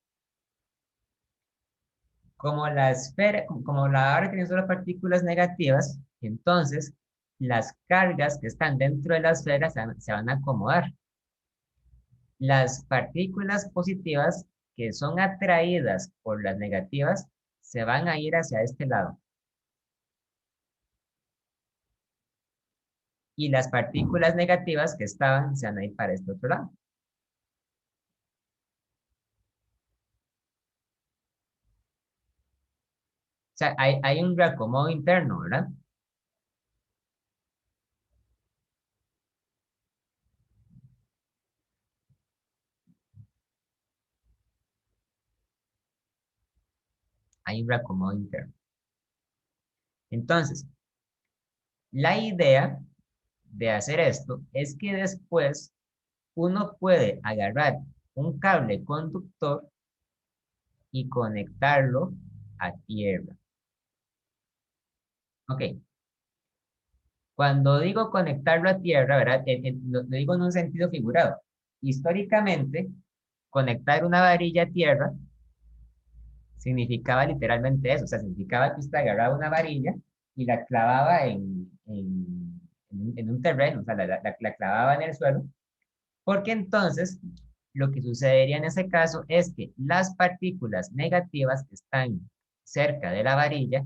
Como la esfera, como la barra tiene solo partículas negativas, entonces las cargas que están dentro de la esfera se van a acomodar. Las partículas positivas que son atraídas por las negativas se van a ir hacia este lado. Y las partículas negativas que estaban se van a ir para este otro lado. O sea, hay un reacomodo interno, ¿verdad? Hay un reacomodo interno. Entonces, la idea de hacer esto es que después uno puede agarrar un cable conductor y conectarlo a tierra. Ok. Cuando digo conectarlo a tierra, ¿verdad? Lo digo en un sentido figurado. Históricamente, conectar una varilla a tierra significaba literalmente eso. O sea, significaba que usted agarraba una varilla y la clavaba en en un terreno, o sea, la clavaba en el suelo, porque entonces lo que sucedería en ese caso es que las partículas negativas que están cerca de la varilla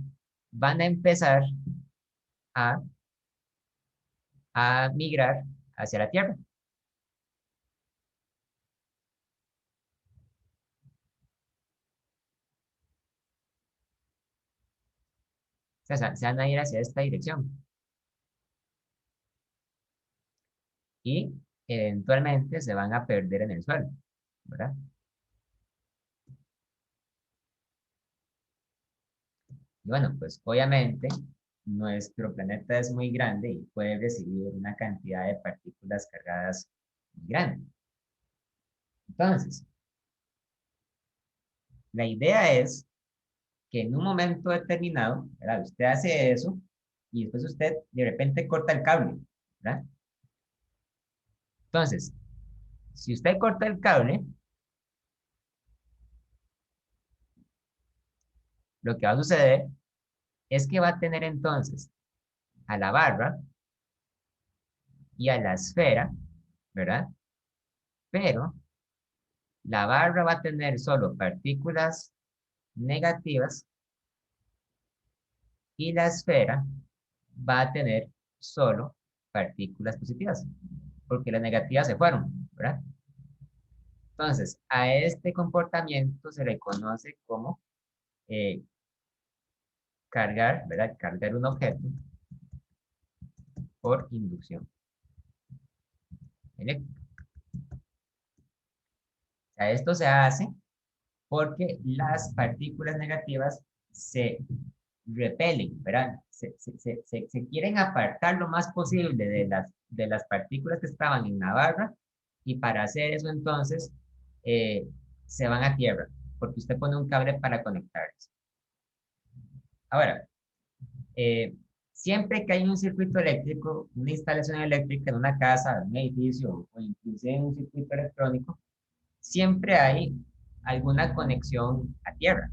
van a empezar a, a migrar hacia la Tierra. O sea, se van a ir hacia esta dirección. Y eventualmente se van a perder en el suelo, ¿verdad? Y bueno, pues obviamente nuestro planeta es muy grande y puede recibir una cantidad de partículas cargadas muy grande. Entonces, la idea es que en un momento determinado, ¿verdad? Usted hace eso y después usted de repente corta el cable, ¿verdad? Entonces, si usted corta el cable, lo que va a suceder es que va a tener entonces a la barra y a la esfera, ¿verdad? Pero la barra va a tener solo partículas negativas y la esfera va a tener solo partículas positivas, porque las negativas se fueron, ¿verdad? Entonces, a este comportamiento se le conoce como cargar, ¿verdad? Cargar un objeto por inducción eléctrica. O sea, esto se hace porque las partículas negativas se repelen, ¿verdad? Se quieren apartar lo más posible de las partículas que estaban en la barra y para hacer eso entonces se van a tierra, porque usted pone un cable para conectarlos. Ahora, eh, siempre que hay un circuito eléctrico, una instalación eléctrica en una casa, en un edificio o incluso en un circuito electrónico, siempre hay alguna conexión a tierra,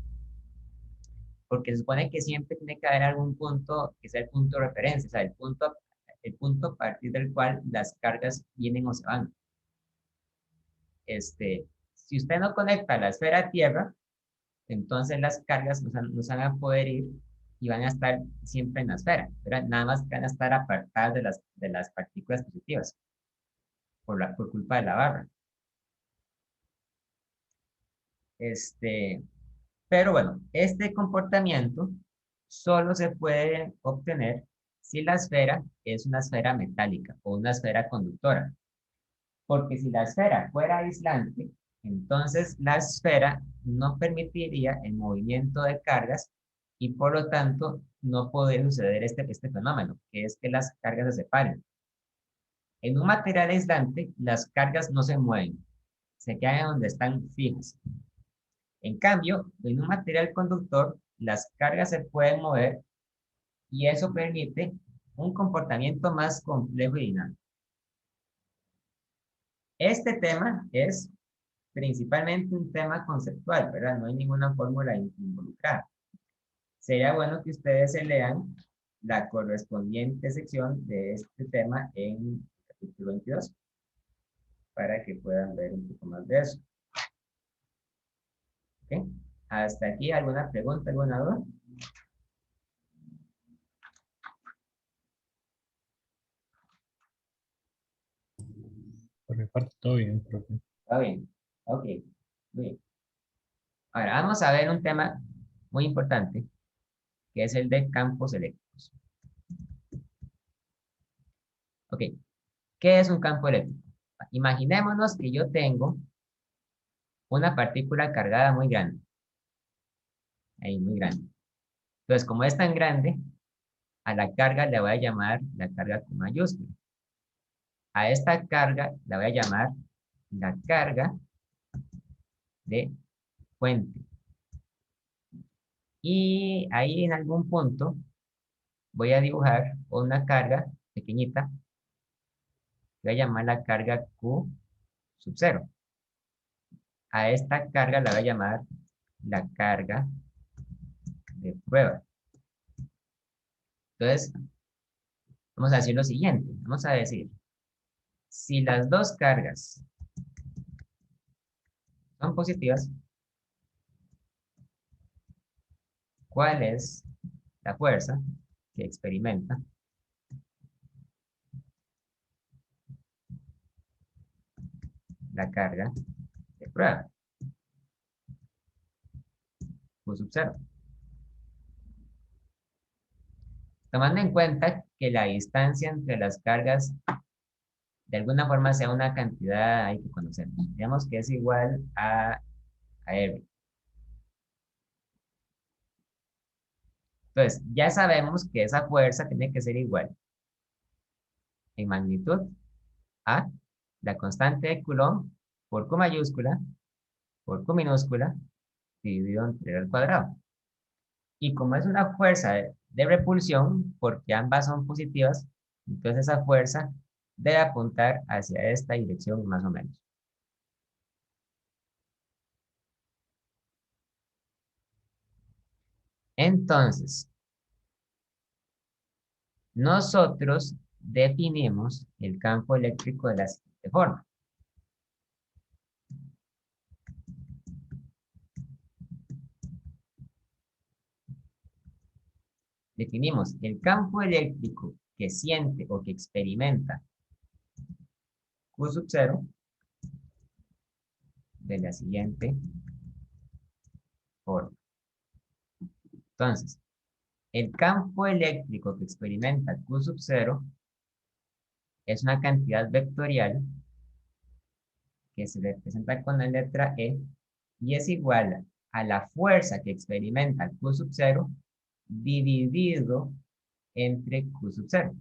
porque se supone que siempre tiene que haber algún punto que sea el punto de referencia, o sea, el punto a partir del cual las cargas vienen o se van. Si usted no conecta la esfera a tierra, entonces las cargas no se van a poder ir y van a estar siempre en la esfera, ¿verdad? Nada más que van a estar apartadas de las partículas positivas por culpa de la barra. Pero bueno, este comportamiento solo se puede obtener si la esfera es una esfera metálica o una esfera conductora. Porque si la esfera fuera aislante, entonces la esfera no permitiría el movimiento de cargas y por lo tanto no podría suceder este fenómeno, que es que las cargas se separen. En un material aislante, las cargas no se mueven, se quedan donde están fijas. En cambio, en un material conductor, las cargas se pueden mover y eso permite un comportamiento más complejo y dinámico. Este tema es principalmente un tema conceptual, ¿verdad? No hay ninguna fórmula involucrada. Sería bueno que ustedes se lean la correspondiente sección de este tema en el capítulo 22 para que puedan ver un poco más de eso. ¿Ok? ¿Hasta aquí alguna pregunta, alguna duda? Por mi parte, todo bien, profe. Está bien. Ok. Muy bien. Ahora vamos a ver un tema muy importante, que es el de campos eléctricos. Ok. ¿Qué es un campo eléctrico? Imaginémonos que yo tengo una partícula cargada muy grande. Ahí, muy grande. Entonces, como es tan grande, a la carga le voy a llamar la carga con mayúscula. A esta carga la voy a llamar la carga de fuente. Y ahí en algún punto voy a dibujar una carga pequeñita que voy a llamar la carga Q sub 0. A esta carga la voy a llamar la carga de prueba. Entonces, Vamos a decir lo siguiente. Vamos a decir, si las dos cargas son positivas, ¿cuál es la fuerza que experimenta la carga de prueba? Q sub 0. Tomando en cuenta que la distancia entre las cargas de alguna forma sea una cantidad hay que conocer. Digamos que es igual a R. Entonces, ya sabemos que esa fuerza tiene que ser igual en magnitud a la constante de Coulomb por Q mayúscula por Q minúscula dividido entre R al cuadrado. Y como es una fuerza de repulsión, porque ambas son positivas, entonces esa fuerza debe apuntar hacia esta dirección más o menos. Entonces, nosotros definimos el campo eléctrico de la siguiente forma. Definimos el campo eléctrico que siente o que experimenta Q sub 0 de la siguiente forma. Entonces, el campo eléctrico que experimenta Q sub 0 es una cantidad vectorial que se representa con la letra E y es igual a la fuerza que experimenta Q sub 0 dividido entre Q sub 0.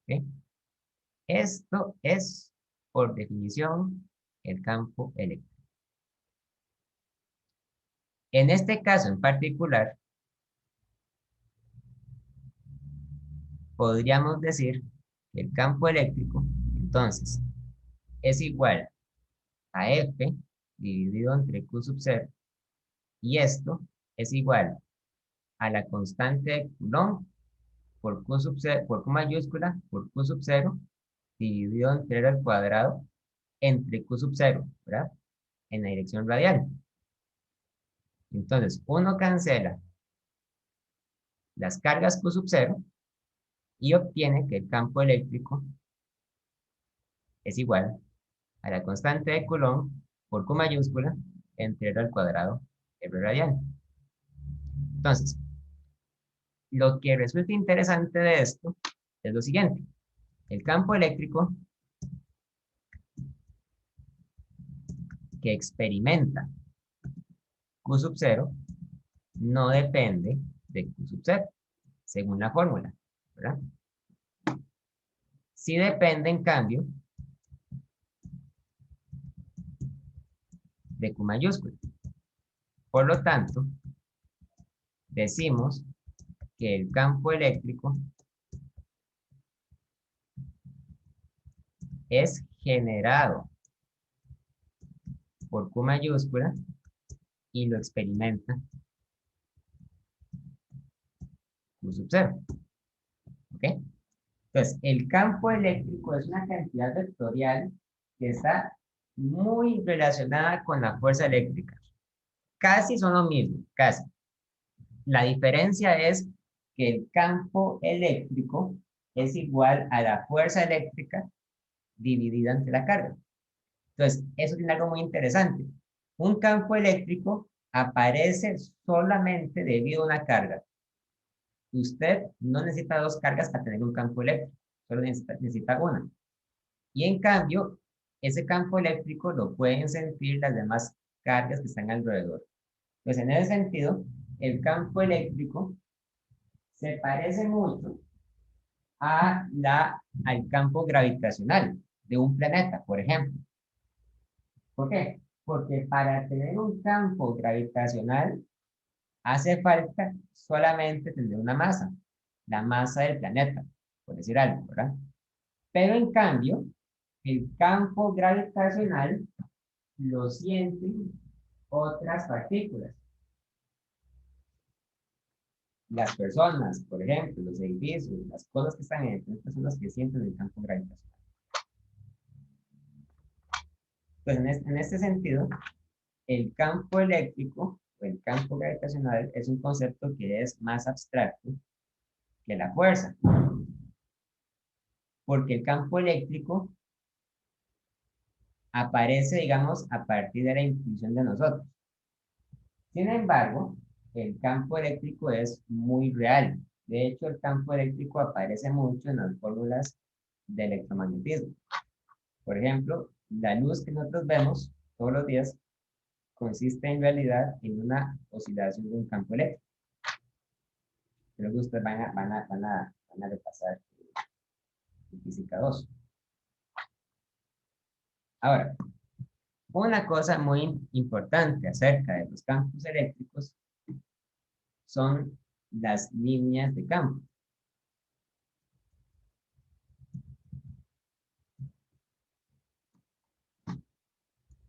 ¿Okay? Esto es, por definición, el campo eléctrico. En este caso en particular, podríamos decir que el campo eléctrico, entonces, es igual a F dividido entre Q sub 0, y esto es igual a la constante de Coulomb por Q sub 0, por Q mayúscula, por Q sub 0, dividido entre R al cuadrado, entre Q sub 0, ¿verdad? En la dirección radial. Entonces, uno cancela las cargas Q sub 0 y obtiene que el campo eléctrico es igual a la constante de Coulomb por Q mayúscula entre R al cuadrado, R radial. Entonces, lo que resulta interesante de esto es lo siguiente. El campo eléctrico que experimenta Q sub 0 no depende de Q sub 0, según la fórmula, ¿verdad? Sí depende, en cambio, de Q mayúscula. Por lo tanto, decimos que el campo eléctrico es generado por Q mayúscula y lo experimenta Q sub 0. ¿Ok? Entonces, el campo eléctrico es una cantidad vectorial que está muy relacionada con la fuerza eléctrica. Casi son lo mismo, casi. La diferencia es que el campo eléctrico es igual a la fuerza eléctrica dividida entre la carga. Entonces, eso tiene algo muy interesante. Un campo eléctrico aparece solamente debido a una carga. Usted no necesita dos cargas para tener un campo eléctrico, solo necesita una. Y en cambio, ese campo eléctrico lo pueden sentir las demás cargas que están alrededor. Pues en ese sentido, el campo eléctrico se parece mucho al campo gravitacional de un planeta, por ejemplo. ¿Por qué? Porque para tener un campo gravitacional hace falta solamente tener una masa, la masa del planeta, por decir algo, ¿verdad? Pero en cambio, el campo gravitacional lo sienten otras partículas. las personas, por ejemplo, los edificios, las cosas que están en el planeta son las que sienten el campo gravitacional. Pues en este sentido, el campo eléctrico o el campo gravitacional es un concepto que es más abstracto que la fuerza. Porque el campo eléctrico aparece, digamos, a partir de la intuición de nosotros. Sin embargo, el campo eléctrico es muy real. De hecho, el campo eléctrico aparece mucho en las fórmulas de electromagnetismo. Por ejemplo, la luz que nosotros vemos todos los días consiste en realidad en una oscilación de un campo eléctrico. Creo que ustedes van a repasar en física 2. Ahora, una cosa muy importante acerca de los campos eléctricos son las líneas de campo.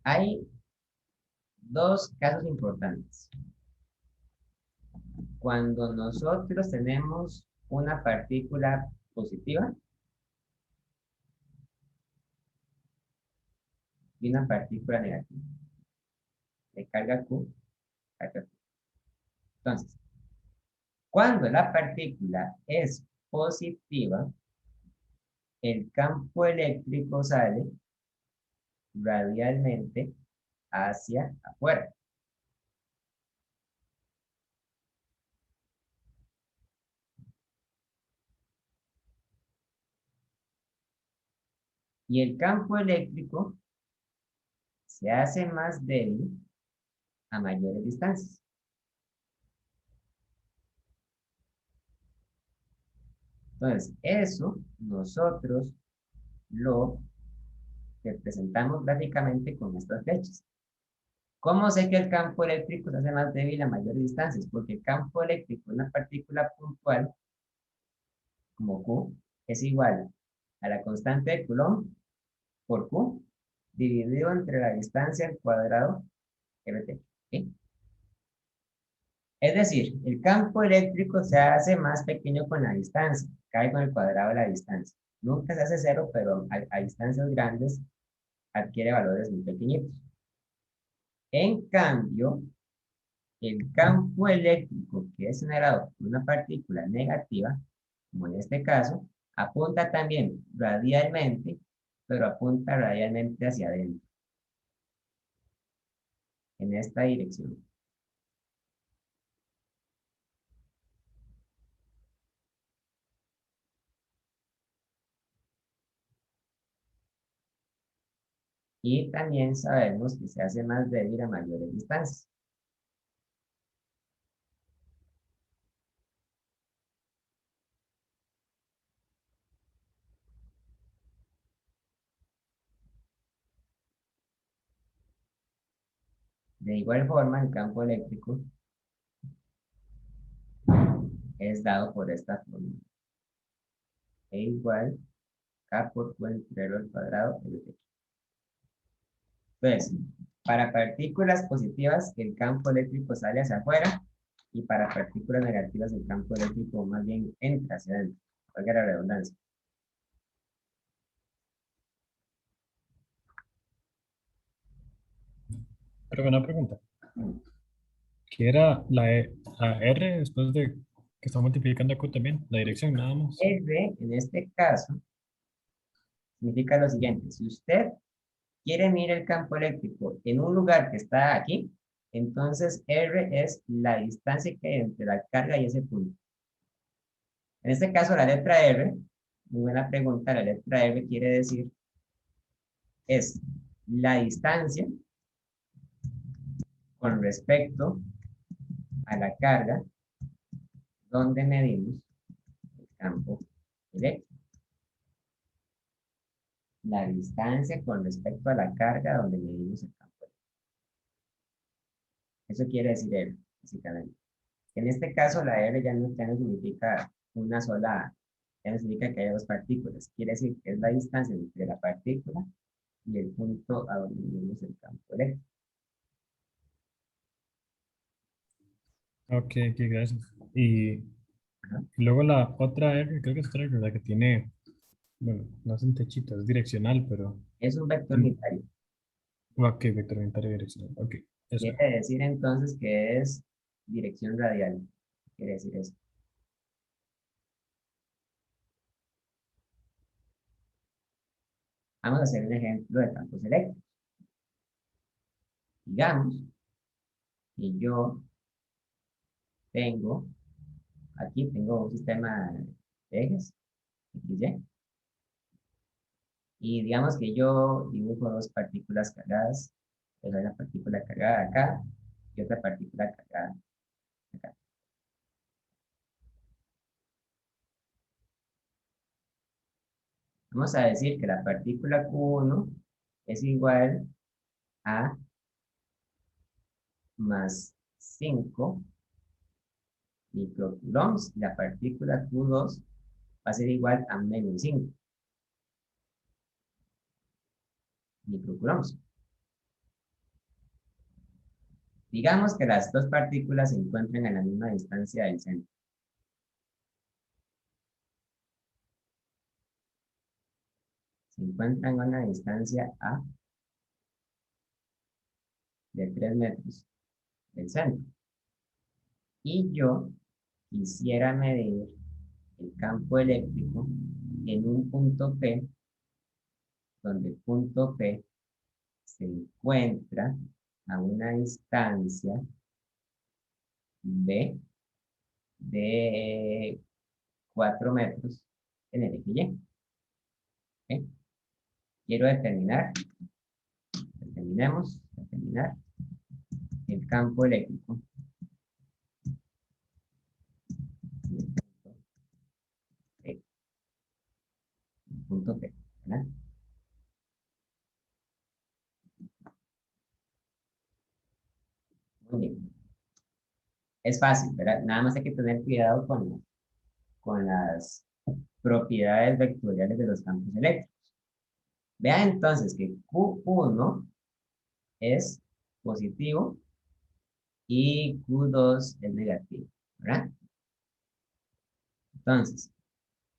Hay dos casos importantes. Cuando nosotros tenemos una partícula positiva y una partícula negativa, de carga Q, carga Q. Entonces, cuando la partícula es positiva, el campo eléctrico sale radialmente hacia afuera. Y el campo eléctrico se hace más débil a mayores distancias. Entonces, eso nosotros lo representamos gráficamente con estas flechas. ¿Cómo sé que el campo eléctrico se hace más débil a mayores distancias? Porque el campo eléctrico de una partícula puntual, como Q, es igual a la constante de Coulomb por Q, dividido entre la distancia al cuadrado RT. ¿Sí? Es decir, el campo eléctrico se hace más pequeño con la distancia, cae con el cuadrado de la distancia. Nunca se hace cero, pero a distancias grandes adquiere valores muy pequeñitos. En cambio, el campo eléctrico que es generado por una partícula negativa, como en este caso, apunta también radialmente, pero apunta radialmente hacia adentro, en esta dirección. Y también sabemos que se hace más débil a mayores distancias. De igual forma, el campo eléctrico es dado por esta fórmula. E igual K por Q entre R al cuadrado LT. Entonces, para partículas positivas, el campo eléctrico sale hacia afuera, y para partículas negativas, el campo eléctrico más bien entra hacia adentro. Valga la redundancia. Pero una pregunta. ¿Qué era la R después de que está multiplicando Q también? La dirección nada más. R, en este caso, significa lo siguiente. Si usted quiere medir el campo eléctrico en un lugar que está aquí, entonces R es la distancia que hay entre la carga y ese punto. En este caso, la letra R, muy buena pregunta, la letra R quiere decir, es la distancia con respecto a la carga donde medimos el campo eléctrico. La distancia con respecto a la carga donde medimos el campo eléctrico. Eso quiere decir R, básicamente. En este caso, la R ya no significa una sola, ya no significa que haya dos partículas. Quiere decir que es la distancia entre la partícula y el punto a donde medimos el campo eléctrico. Ok, ok, gracias. Y Ajá. luego la otra R, creo que es otra R, la que tiene, bueno, no es un techito, es direccional, pero... Es un vector mm, unitario. Ok, vector unitario direccional. Ok, eso. Quiere decir entonces que es dirección radial. Quiere decir eso. Vamos a hacer un ejemplo de campos eléctricos. Digamos que yo tengo, aquí tengo un sistema de ejes, XY, y digamos que yo dibujo dos partículas cargadas. Esa es la partícula cargada acá y otra partícula cargada acá. Vamos a decir que la partícula Q1 es igual a más 5 microcoulombs. La partícula Q2 va a ser igual a menos 5 microcoulombs. Digamos que las dos partículas se encuentran a la misma distancia del centro. Se encuentran a una distancia A de 3 metros del centro. Y yo quisiera medir el campo eléctrico en un punto P, donde el punto P se encuentra a una distancia de 4 metros en el eje Y. ¿Ok? Quiero determinar el campo eléctrico en el punto P, ¿verdad? Muy bien. Es fácil, ¿verdad? Nada más hay que tener cuidado con las propiedades vectoriales de los campos eléctricos. Vean entonces que Q1 es positivo y Q2 es negativo, ¿verdad? Entonces,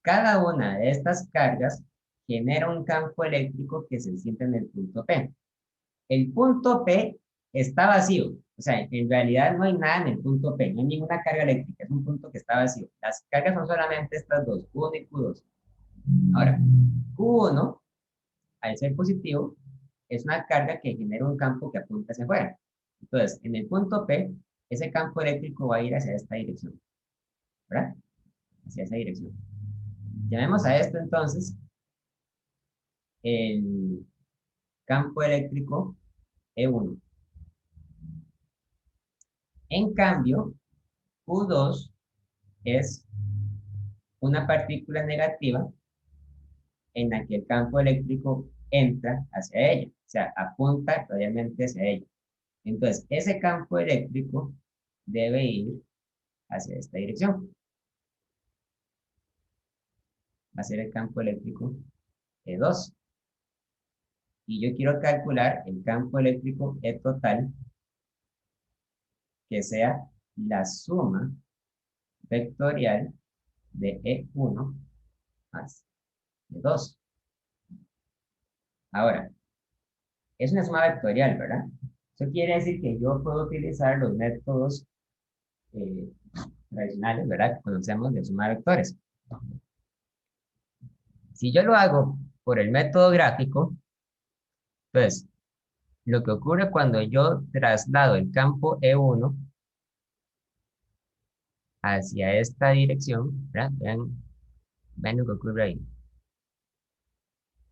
cada una de estas cargas genera un campo eléctrico que se siente en el punto P. El punto P está vacío, o sea, en realidad no hay nada en el punto P, no hay ninguna carga eléctrica, es un punto que está vacío. Las cargas son solamente estas dos, Q1 y Q2. Ahora, Q1, al ser positivo, es una carga que genera un campo que apunta hacia afuera. Entonces, en el punto P, ese campo eléctrico va a ir hacia esta dirección, ¿verdad? Hacia esa dirección. Llamemos a esto entonces el campo eléctrico E1. En cambio, Q2 es una partícula negativa en la que el campo eléctrico entra hacia ella, o sea, apunta obviamente hacia ella. Entonces, ese campo eléctrico debe ir hacia esta dirección. Va a ser el campo eléctrico E2. Y yo quiero calcular el campo eléctrico E total, que sea la suma vectorial de E1 más E2. Ahora, es una suma vectorial, ¿verdad? Eso quiere decir que yo puedo utilizar los métodos eh, tradicionales, ¿verdad? Que conocemos de suma de vectores. Si yo lo hago por el método gráfico, pues lo que ocurre cuando yo traslado el campo E1 hacia esta dirección, ¿verdad? Vean lo que ocurre ahí.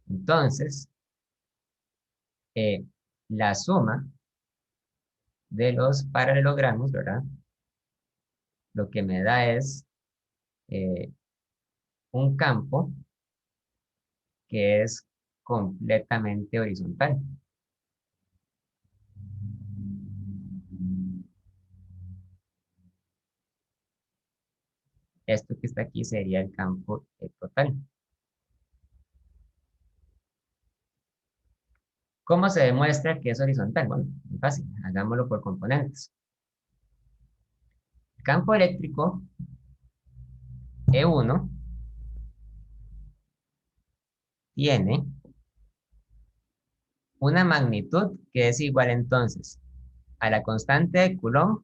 Entonces, la suma de los paralelogramos, ¿verdad? Lo que me da es eh, un campo que es completamente horizontal. Esto que está aquí sería el campo total. ¿Cómo se demuestra que es horizontal? Bueno, muy fácil, hagámoslo por componentes. Campo eléctrico E1 tiene una magnitud que es igual entonces a la constante de Coulomb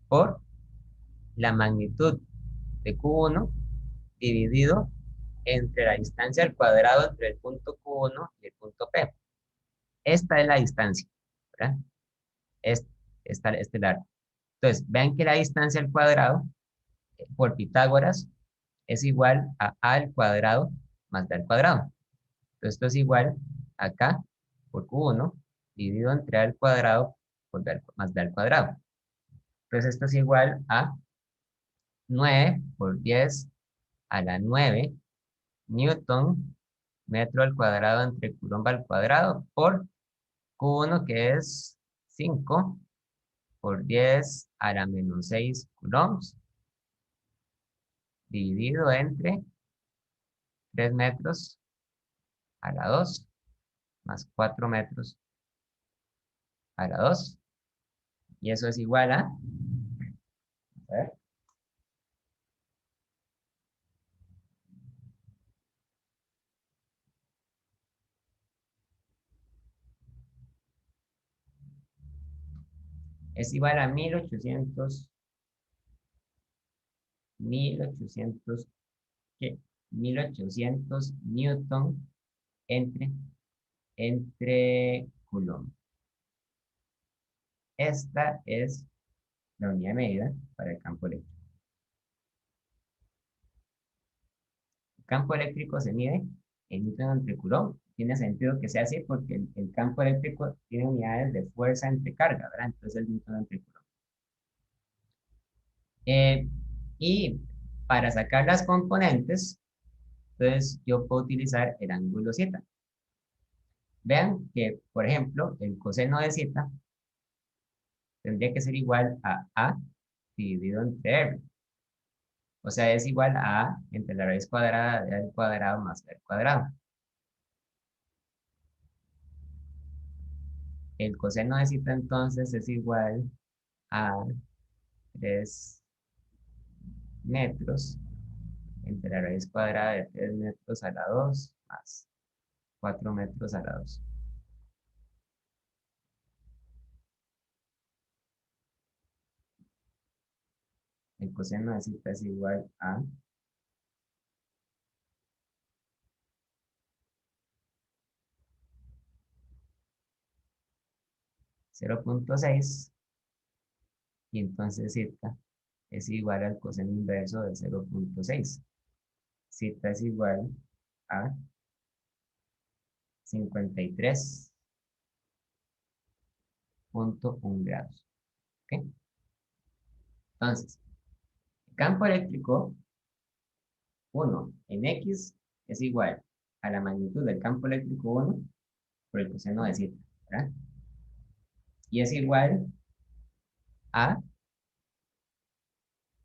por la magnitud de Q1 dividido entre la distancia al cuadrado entre el punto Q1 y el punto P. Esta es la distancia, ¿verdad? Este largo. Entonces, vean que la distancia al cuadrado por Pitágoras es igual a al cuadrado más b al cuadrado. Entonces, esto es igual a acá por Q1 dividido entre a al cuadrado por b más b al cuadrado. Entonces, esto es igual a 9 por 10 a la 9 Newton metro al cuadrado entre Coulomb al cuadrado por Q1 que es 5 por 10 a la menos 6 coulombs dividido entre 3 metros a la 2 más 4 metros a la 2. Y eso es igual a ver, es igual a 1800, ¿qué? 1800 Newton entre Coulomb. Esta es la unidad de medida para el campo eléctrico. El campo eléctrico se mide en Newton entre Coulomb. Tiene sentido que sea así porque el campo eléctrico tiene unidades de fuerza entre carga, ¿verdad? Entonces el Newton entre Coulomb. Y para sacar las componentes, entonces yo puedo utilizar el ángulo zeta. Vean que, por ejemplo, el coseno de zeta tendría que ser igual a dividido entre R. O sea, es igual a A entre la raíz cuadrada de A al cuadrado más B al cuadrado. El coseno de zeta entonces es igual a 3 metros entre la raíz cuadrada de 3 metros a la 2 más 4 metros a la 2. El coseno de zeta es igual a 0.6 y entonces zeta es igual al coseno inverso de 0.6. Zeta es igual a 53.1 grados. ¿Ok? Entonces, el campo eléctrico 1 en X es igual a la magnitud del campo eléctrico 1 por el coseno de zeta, ¿verdad? Y es igual a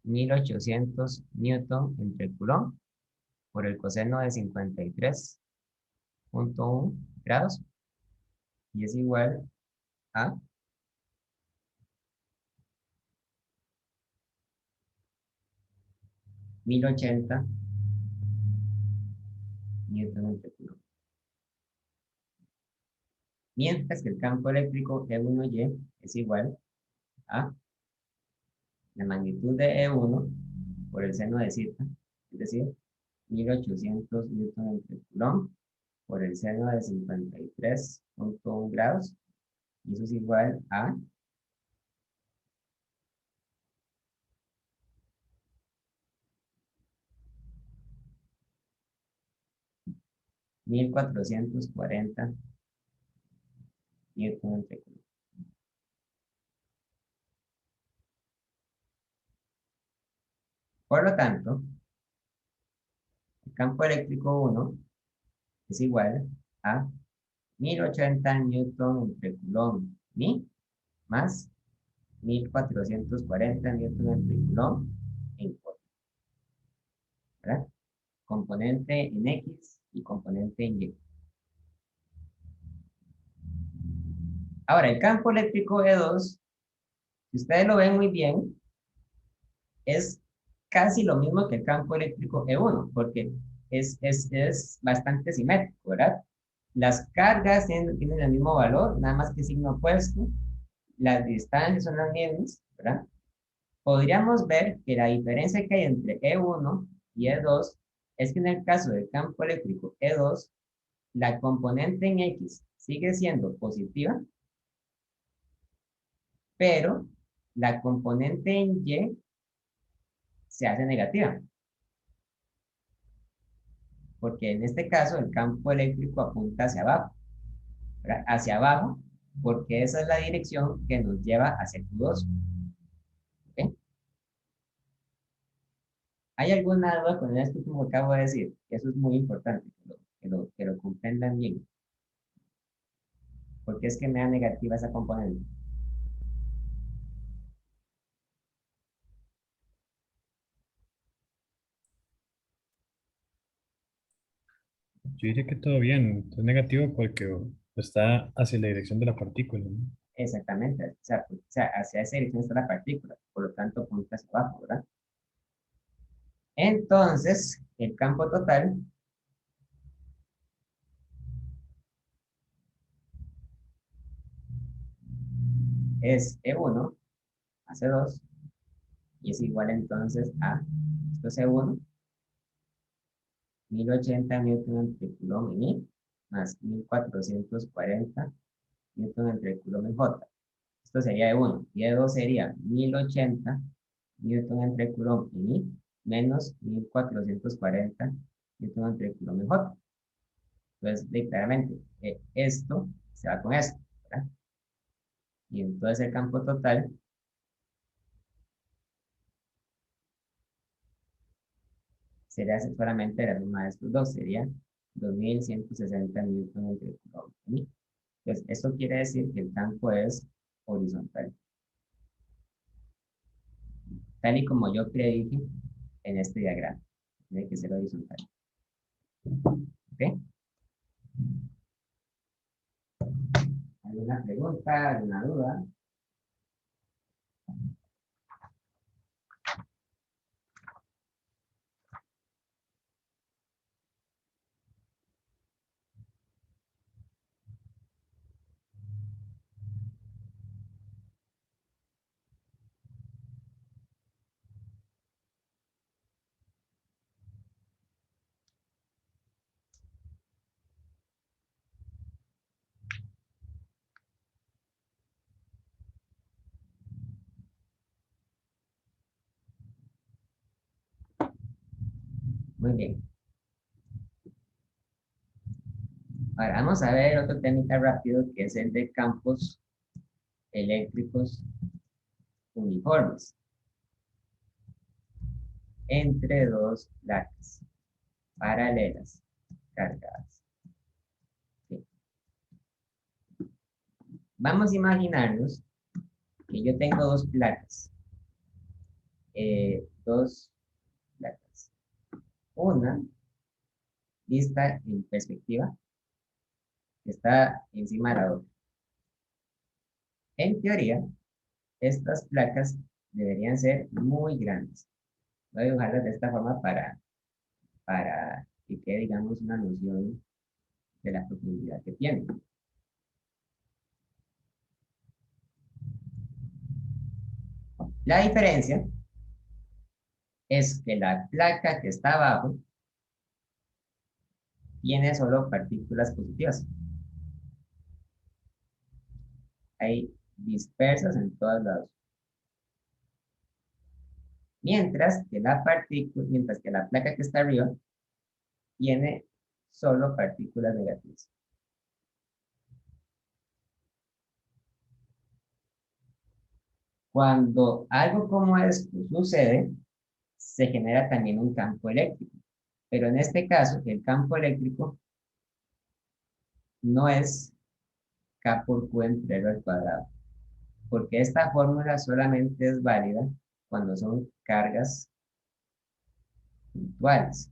1800 Newton entre Coulomb por el coseno de 53.1 grados. Y es igual a 1080 Newton entre Coulomb. Mientras que el campo eléctrico E1Y es igual a la magnitud de E1 por el seno de zeta, es decir, 1800 Newton entre Coulomb por el seno de 53.1 grados, y eso es igual a 1440 Newton entre Coulomb. Por lo tanto, el campo eléctrico 1 es igual a 1080 Newton entre Coulomb mi más 1440 Newton entre Coulomb en Coulomb, ¿verdad? Componente en X y componente en Y. Ahora, el campo eléctrico E2, si ustedes lo ven muy bien, es casi lo mismo que el campo eléctrico E1, porque es bastante simétrico, ¿verdad? Las cargas tienen el mismo valor, nada más que signo opuesto, las distancias son las mismas, ¿verdad? Podríamos ver que la diferencia que hay entre E1 y E2 es que en el caso del campo eléctrico E2, la componente en X sigue siendo positiva, pero la componente en Y se hace negativa, porque en este caso el campo eléctrico apunta hacia abajo, ¿verdad? Hacia abajo, porque esa es la dirección que nos lleva hacia Q2. ¿Ok? ¿Hay alguna duda con esto que acabo de decir? Eso es muy importante, que lo comprendan bien. ¿Por qué es que me da negativa esa componente? Yo diría que todo bien. Es negativo porque está hacia la dirección de la partícula, ¿no? Exactamente, o sea, hacia esa dirección está la partícula, por lo tanto apunta hacia abajo, ¿verdad? Entonces, el campo total es E1 a C2 y es igual entonces a, esto es E1, 1080 newton entre coulomb en I, más 1440 newton entre coulomb en J. Esto sería E1, y E2 sería 1080 newton entre coulomb en I, menos 1440 newton entre coulomb en J. Entonces, claramente, esto se va con esto, ¿verdad? Y entonces el campo total sería solamente la suma de estos dos, sería 2160 newton entre coulomb. Entonces, esto quiere decir que el campo es horizontal, tal y como yo predije en este diagrama. Tiene que ser horizontal. ¿Ok? ¿Alguna pregunta? ¿Alguna duda? Muy bien. Ahora vamos a ver otro técnica rápido que es el de campos eléctricos uniformes entre dos placas paralelas cargadas. ¿Sí? Vamos a imaginarnos que yo tengo dos placas. Dos placas. Una vista en perspectiva que está encima de la otra. En teoría, estas placas deberían ser muy grandes. Voy a dibujarlas de esta forma para que quede, digamos, una noción de la profundidad que tienen. La diferencia es que la placa que está abajo tiene solo partículas positivas. Hay dispersas en todos lados. Mientras que la placa que está arriba tiene solo partículas negativas. Cuando algo como esto sucede, se genera también un campo eléctrico. Pero en este caso, el campo eléctrico no es K por Q entre L al cuadrado, porque esta fórmula solamente es válida cuando son cargas puntuales.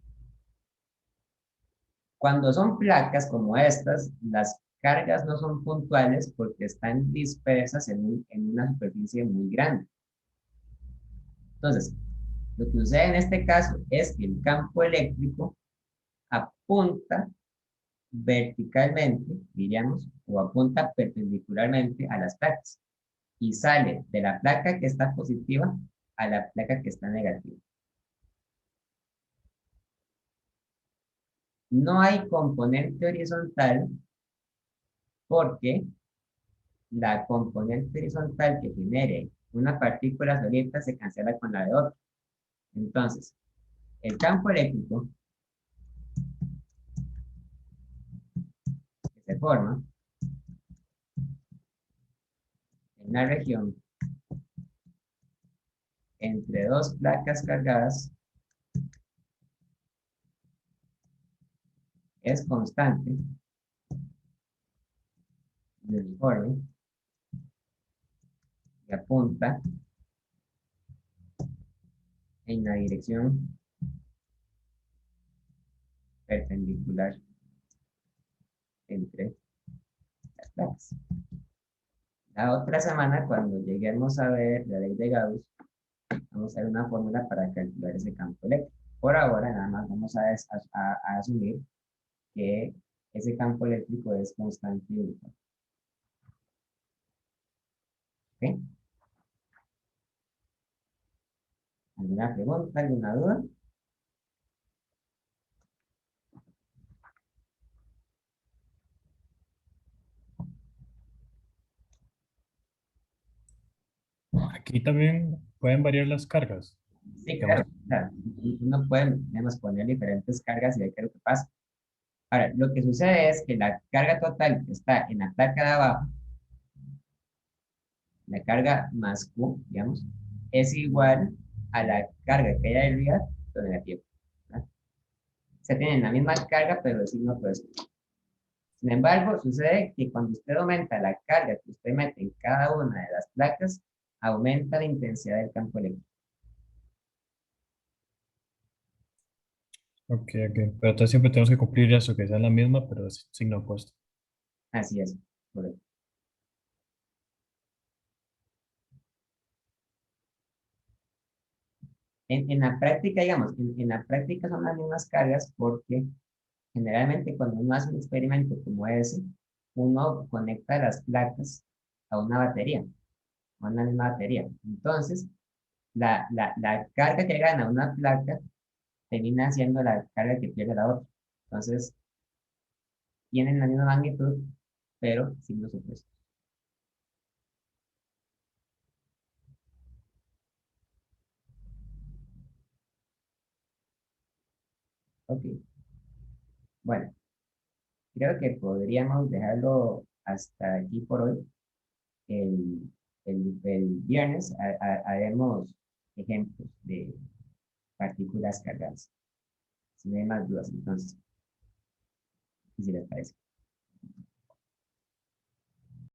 Cuando son placas como estas, las cargas no son puntuales porque están dispersas en una superficie muy grande. Entonces, Lo que sucede en este caso es que el campo eléctrico apunta verticalmente, diríamos, o apunta perpendicularmente a las placas y sale de la placa que está positiva a la placa que está negativa. No hay componente horizontal porque la componente horizontal que genere una partícula solita se cancela con la de otra. Entonces, el campo eléctrico que se forma en la región entre dos placas cargadas es constante y uniforme y apunta en la dirección perpendicular entre las placas. La otra semana, cuando lleguemos a ver la ley de Gauss, vamos a ver una fórmula para calcular ese campo eléctrico. Por ahora, nada más vamos a asumir que ese campo eléctrico es constante y uniforme. ¿Ok? ¿Alguna pregunta, alguna duda? Aquí también pueden variar las cargas. Sí, Digamos, claro. Claro. Uno puede, digamos, poner diferentes cargas y ver qué es lo que pasa. Ahora, lo que sucede es que la carga total que está en la placa de abajo, la carga más Q, digamos, es igual a la carga que hay arriba, pero negativa. ¿Verdad? Se tienen la misma carga, pero el signo opuesto. Sin embargo, sucede que cuando usted aumenta la carga que usted mete en cada una de las placas, aumenta la intensidad del campo eléctrico. ok, ok. Pero entonces siempre tenemos que cumplir eso, que sea la misma, pero es signo opuesto. Así es. Correcto. En la práctica, digamos, en la práctica son las mismas cargas porque generalmente cuando uno hace un experimento como ese, uno conecta las placas a una batería, a una misma batería. Entonces, la carga que gana una placa termina siendo la carga que pierde la otra. Entonces, tienen la misma magnitud, pero signos opuestos. Ok, bueno, creo que podríamos dejarlo hasta aquí por hoy. El viernes haremos ejemplos de partículas cargadas. Si no hay más dudas, entonces, ¿qué les parece?